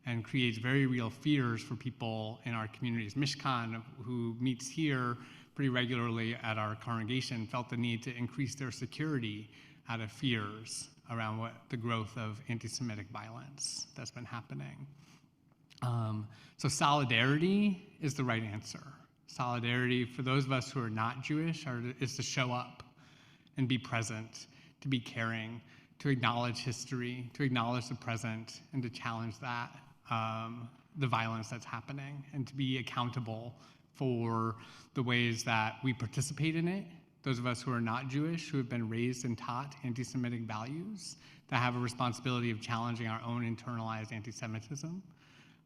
and creates very real fears for people in our communities. Mishkan, who meets here pretty regularly at our congregation, felt the need to increase their security out of fears around the growth of anti-Semitic violence that's been happening. So solidarity is the right answer. Solidarity for those of us who are not Jewish is to show up and be present, to be caring, to acknowledge history, to acknowledge the present, and to challenge that, the violence that's happening, and to be accountable for the ways that we participate in it. Those of us who are not Jewish, who have been raised and taught anti-Semitic values, that have a responsibility of challenging our own internalized anti-Semitism.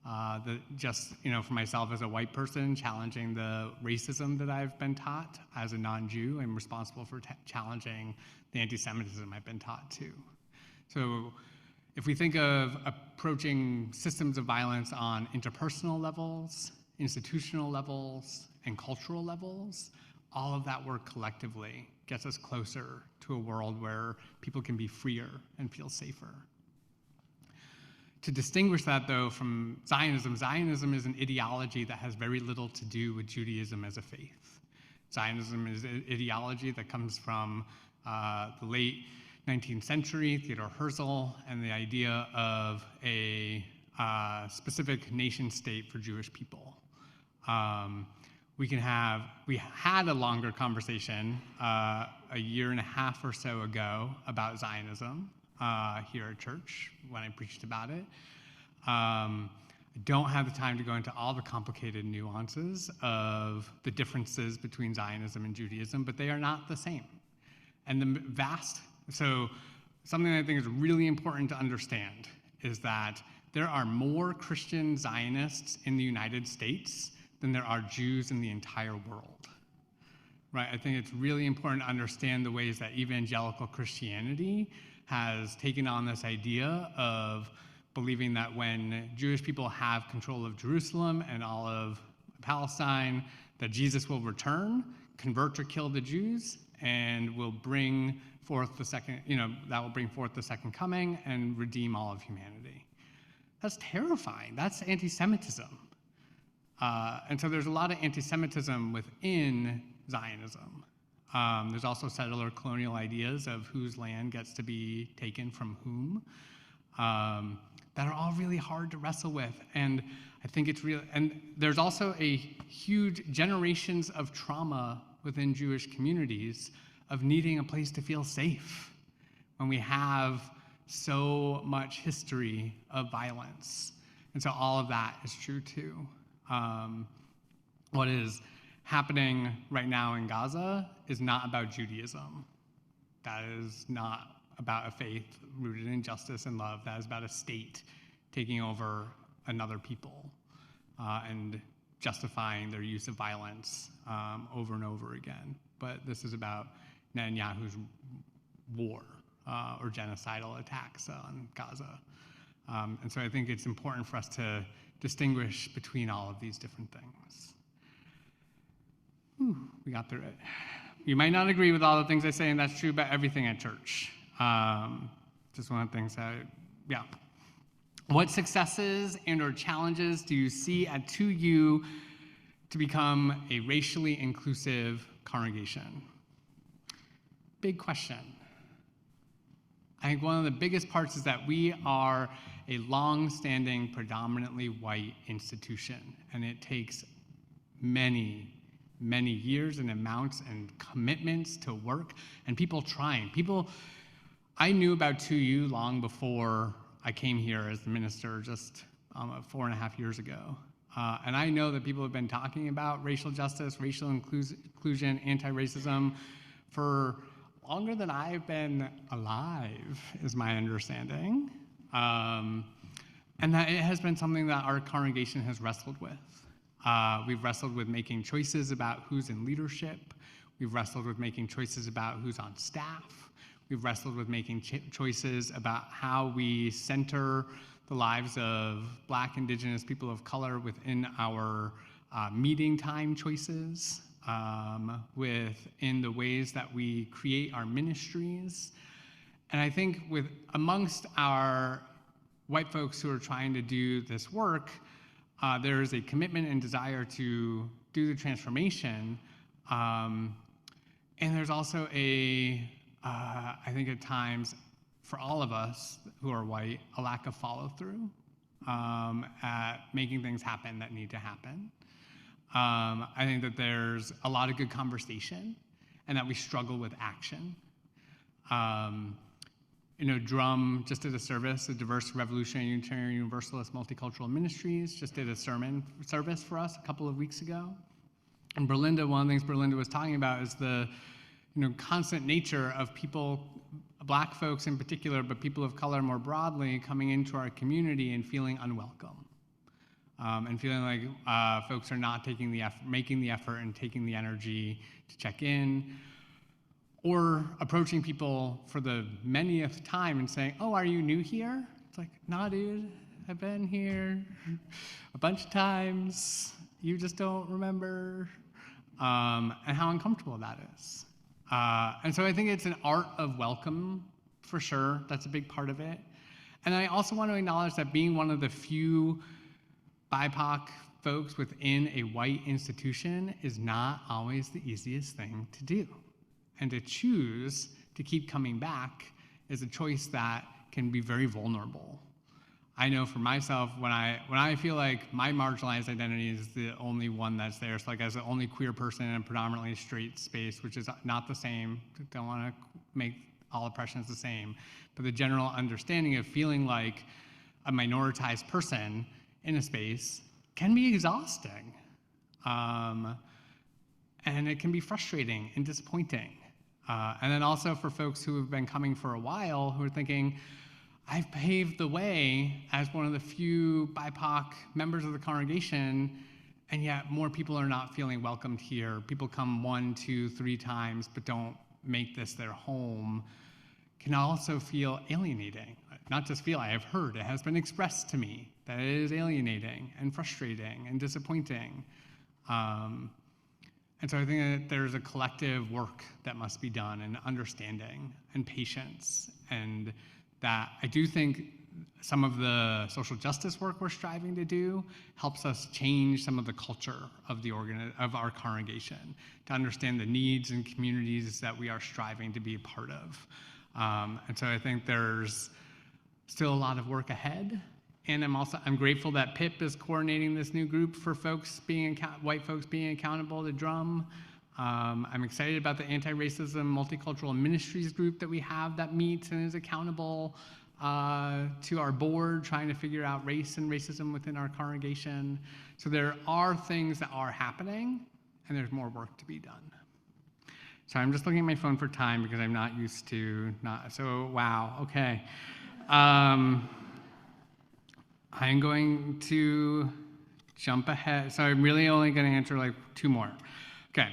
For myself as a white person, challenging the racism that I've been taught. As a non-Jew, I'm responsible for challenging the anti-Semitism I've been taught too. So if we think of approaching systems of violence on interpersonal levels, institutional levels, and cultural levels, all of that work collectively gets us closer to a world where people can be freer and feel safer. To distinguish that, though, from Zionism, Zionism is an ideology that has very little to do with Judaism as a faith. Zionism is an ideology that comes from the late 19th century, Theodor Herzl, and the idea of a specific nation state for Jewish people. We had a longer conversation a year and a half or so ago about Zionism here at church when I preached about it. I don't have the time to go into all the complicated nuances of the differences between Zionism and Judaism, but they are not the same. And so something I think is really important to understand is that there are more Christian Zionists in the United States than there are Jews in the entire world. Right? I think it's really important to understand the ways that evangelical Christianity has taken on this idea of believing that when Jewish people have control of Jerusalem and all of Palestine, that Jesus will return, convert or kill the Jews, and will bring forth the second, that will bring forth the second coming and redeem all of humanity. That's terrifying. That's anti-Semitism. And so there's a lot of anti-Semitism within Zionism. There's also settler colonial ideas of whose land gets to be taken from whom that are all really hard to wrestle with. And I think it's real. And there's also a huge generations of trauma within Jewish communities of needing a place to feel safe when we have so much history of violence. And so all of that is true too. What is happening right now in Gaza is not about Judaism. That is not about a faith rooted in justice and love. That is about a state taking over another people and justifying their use of violence over and over again. But this is about Netanyahu's war or genocidal attacks on Gaza. And so I think it's important for us to distinguish between all of these different things. Whew, we got through it. You might not agree with all the things I say, and that's true about everything at church. Just one of the things that, yeah. What successes and or challenges do you see at 2U to become a racially inclusive congregation? Big question. I think one of the biggest parts is that we are a long-standing, predominantly white institution, and it takes many, many years and amounts and commitments to work, and people trying. I knew about 2U long before I came here as the minister just 4.5 years ago. And I know that people have been talking about racial justice, racial inclusion, anti-racism for longer than I've been alive, is my understanding. And that it has been something that our congregation has wrestled with. We've wrestled with making choices about who's in leadership. We've wrestled with making choices about who's on staff. We've wrestled with making choices about how we center the lives of Black, Indigenous, people of color within our meeting time choices, within the ways that we create our ministries. And I think amongst our white folks who are trying to do this work, there is a commitment and desire to do the transformation. And there's also I think at times, for all of us who are white, a lack of follow-through at making things happen that need to happen. I think that there's a lot of good conversation and that we struggle with action. Drum just did a service, the Diverse Revolutionary Unitarian Universalist Multicultural Ministries just did a sermon service for us a couple of weeks ago. And Berlinda, one of the things Berlinda was talking about is the constant nature of people, Black folks in particular, but people of color more broadly, coming into our community and feeling unwelcome. And feeling like folks are not making the effort and taking the energy to check in, or approaching people for the manyth time and saying, "Oh, are you new here?" It's like, "Nah, dude, I've been here a bunch of times. You just don't remember," and how uncomfortable that is. And so I think it's an art of welcome, for sure. That's a big part of it. And I also want to acknowledge that being one of the few BIPOC folks within a white institution is not always the easiest thing to do. And to choose to keep coming back is a choice that can be very vulnerable. I know for myself, when I feel like my marginalized identity is the only one that's there, so like as the only queer person in a predominantly straight space, which is not the same, don't want to make all oppressions the same, but the general understanding of feeling like a minoritized person in a space can be exhausting. And it can be frustrating and disappointing. And then also for folks who have been coming for a while, who are thinking, I've paved the way as one of the few BIPOC members of the congregation, and yet more people are not feeling welcomed here. People come 1, 2, 3 times, but don't make this their home, can also feel alienating. Not just feel, I have heard, it has been expressed to me that it is alienating and frustrating and disappointing. And so I think that there's a collective work that must be done, and understanding and patience, and that I do think some of the social justice work we're striving to do helps us change some of the culture of of our congregation, to understand the needs and communities that we are striving to be a part of. And so I think there's still a lot of work ahead. And I'm grateful that Pip is coordinating this new group for white folks being accountable to drum. I'm excited about the anti-racism multicultural ministries group that we have that meets and is accountable to our board, trying to figure out race and racism within our congregation. So there are things that are happening, and there's more work to be done. So I'm just looking at my phone for time because I'm not used to wow, okay. I'm going to jump ahead. So I'm really only going to answer like 2 more. Okay.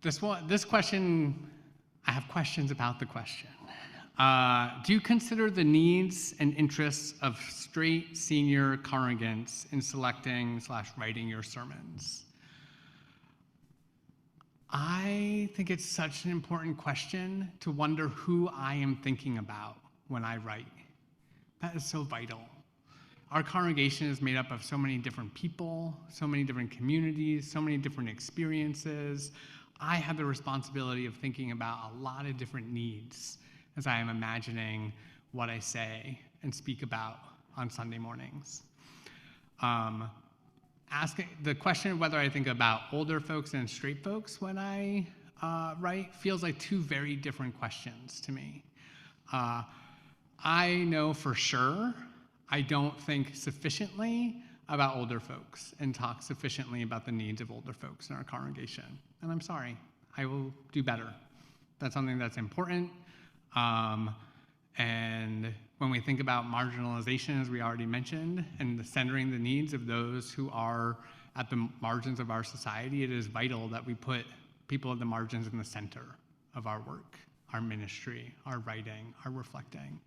This question, I have questions about the question. Do you consider the needs and interests of straight senior congregants in selecting/writing your sermons? I think it's such an important question to wonder who I am thinking about when I write. That is so vital. Our congregation is made up of so many different people, so many different communities, so many different experiences. I have the responsibility of thinking about a lot of different needs as I am imagining what I say and speak about on Sunday mornings. Asking the question of whether I think about older folks and straight folks when I write feels like 2 very different questions to me. I know for sure I don't think sufficiently about older folks and talk sufficiently about the needs of older folks in our congregation. And I'm sorry, I will do better. That's something that's important. And when we think about marginalization, as we already mentioned, and centering the needs of those who are at the margins of our society, it is vital that we put people at the margins in the center of our work, our ministry, our writing, our reflecting.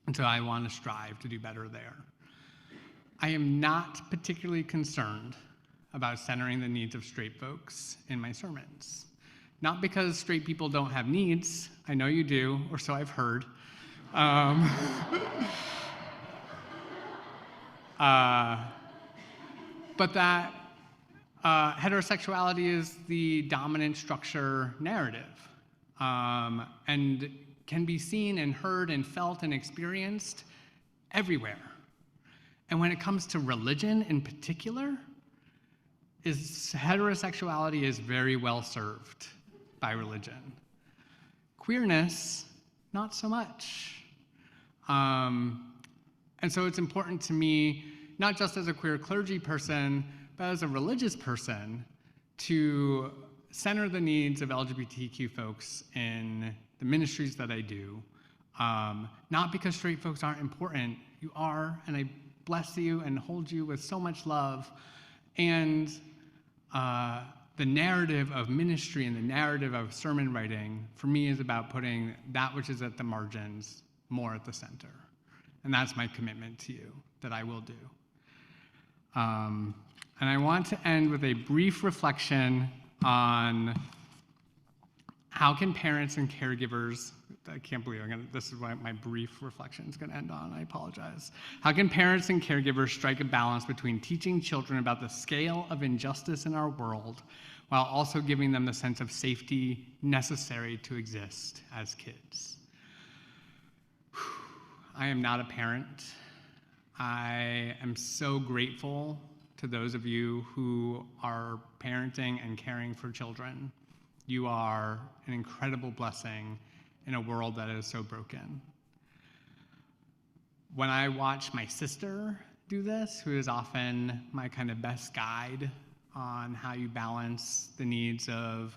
And so I want to strive to do better there. I am not particularly concerned about centering the needs of straight folks in my sermons. Not because straight people don't have needs, I know you do, or so I've heard. But that heterosexuality is the dominant structure narrative, and can be seen and heard and felt and experienced everywhere. And when it comes to religion in particular, heterosexuality is very well served by religion. Queerness, not so much. And so it's important to me, not just as a queer clergy person, but as a religious person, to center the needs of LGBTQ folks in the ministries that I do. Not because straight folks aren't important, you are, and I bless you and hold you with so much love. And the narrative of ministry and the narrative of sermon writing, for me, is about putting that which is at the margins more at the center. And that's my commitment to you, that I will do. And I want to end with a brief reflection on how can parents and caregivers, I can't believe this is what my brief reflection is going to end on, I apologize. How can parents and caregivers strike a balance between teaching children about the scale of injustice in our world while also giving them the sense of safety necessary to exist as kids? I am not a parent. I am so grateful to those of you who are parenting and caring for children. You are an incredible blessing in a world that is so broken. When I watch my sister do this, who is often my kind of best guide on how you balance the needs of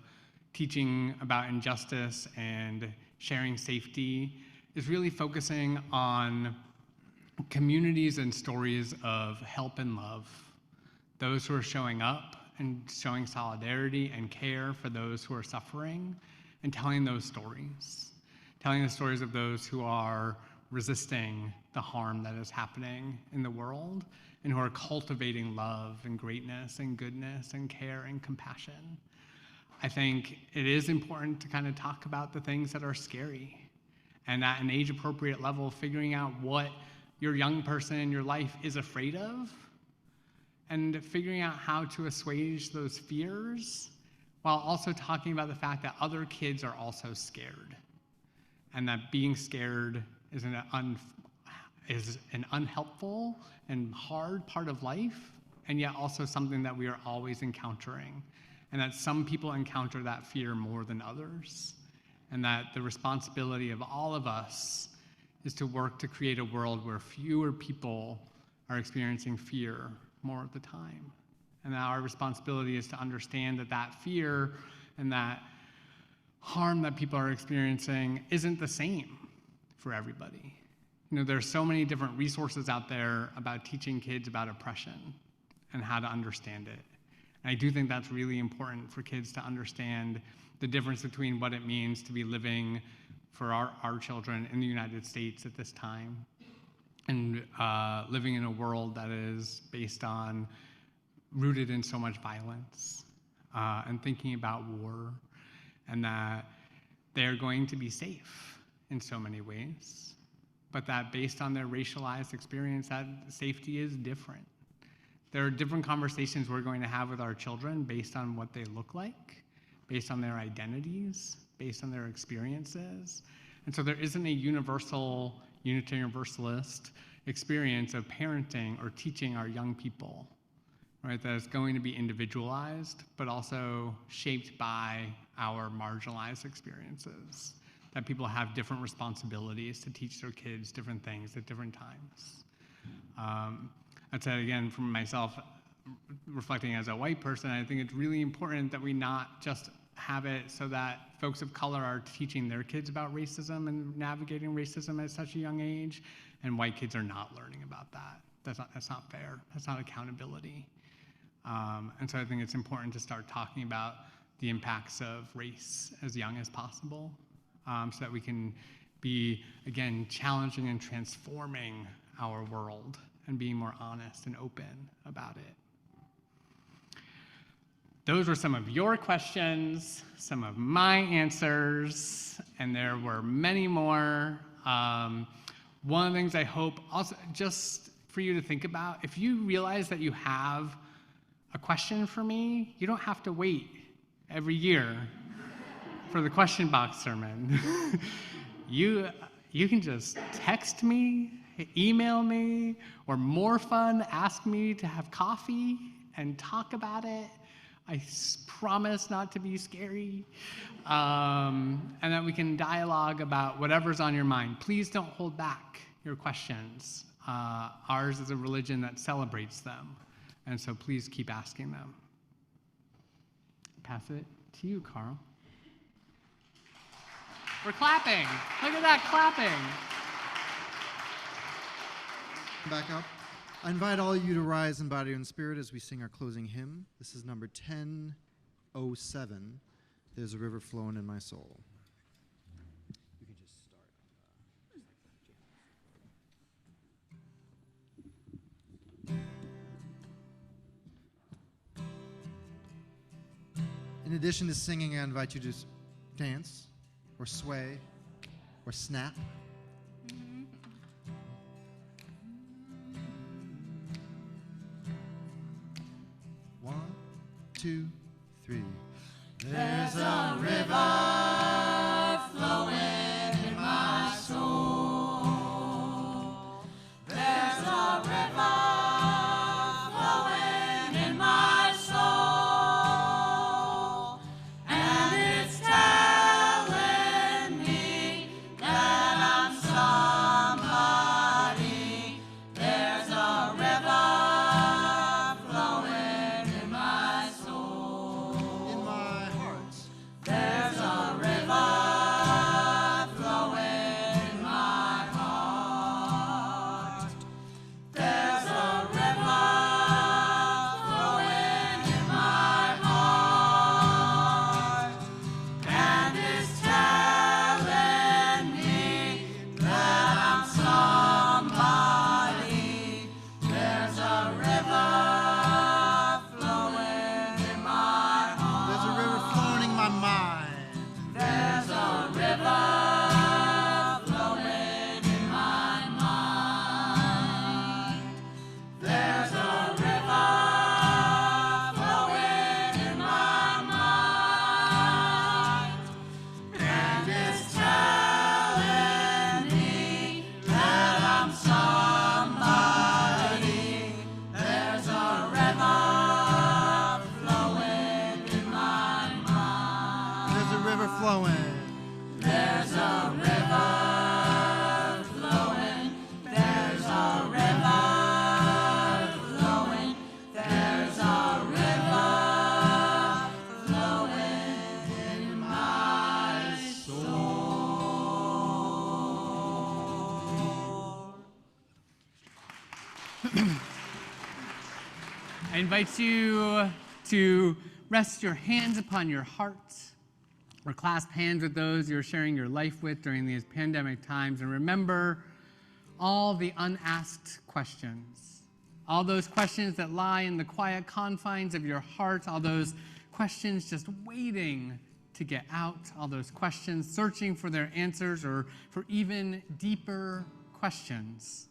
teaching about injustice and sharing safety is really focusing on communities and stories of help and love, those who are showing up and showing solidarity and care for those who are suffering, and telling those stories, telling the stories of those who are resisting the harm that is happening in the world and who are cultivating love and greatness and goodness and care and compassion. I think it is important to kind of talk about the things that are scary, and at an age-appropriate level, figuring out what your young person in your life is afraid of, and figuring out how to assuage those fears, while also talking about the fact that other kids are also scared, and that being scared is an unhelpful and hard part of life, and yet also something that we are always encountering, and that some people encounter that fear more than others, and that the responsibility of all of us is to work to create a world where fewer people are experiencing fear more of the time. And that our responsibility is to understand that that fear and that harm that people are experiencing isn't the same for everybody. You know, there's so many different resources out there about teaching kids about oppression and how to understand it. And I do think that's really important for kids to understand the difference between what it means to be living for our children in the United States at this time, and living in a world that is rooted in so much violence, and thinking about war, and that they're going to be safe in so many ways, but that based on their racialized experience, that safety is different. There are different conversations we're going to have with our children based on what they look like, based on their identities, based on their experiences. And so there isn't a universal, Unitarian Universalist experience of parenting or teaching our young people, right? That is going to be individualized, but also shaped by our marginalized experiences. That people have different responsibilities to teach their kids different things at different times. I'd say again, from myself, reflecting as a white person, I think it's really important that we not just have it so that folks of color are teaching their kids about racism and navigating racism at such a young age, and white kids are not learning about that. That's not fair. That's not accountability. And so I think it's important to start talking about the impacts of race as young as possible, so that we can be, again, challenging and transforming our world and being more honest and open about it. Those were some of your questions, some of my answers, and there were many more. One of the things I hope also just for you to think about, if you realize that you have a question for me, you don't have to wait every year for the question box sermon. You can just text me, email me, or more fun, ask me to have coffee and talk about it. I promise not to be scary, and that we can dialogue about whatever's on your mind. Please don't hold back your questions. Ours is a religion that celebrates them, and so please keep asking them. Pass it to you, Carl. We're clapping. Look at that clapping. Back up. I invite all of you to rise in body and spirit as we sing our closing hymn. This is number 1007, There's a River Flowing in My Soul. You can just start. In addition to singing, I invite you to dance or sway or snap. One, two, three. There's a river flowing in my soul. There's a river flowing in my soul. And it's telling me that I'm somebody. There's a river flowing in my soul. In a river flowing. There's a river flowing. There's a river flowing. There's a river flowing in my soul. I invite you to rest your hands upon your heart or clasp hands with those you're sharing your life with during these pandemic times, and remember all the unasked questions, all those questions that lie in the quiet confines of your heart, all those questions just waiting to get out, all those questions searching for their answers or for even deeper questions.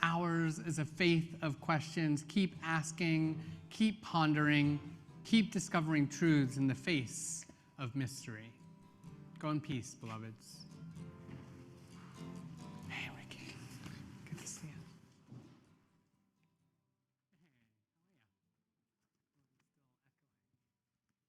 Ours is a faith of questions. Keep asking, keep pondering, keep discovering truths in the face of mystery. Go in peace, beloveds.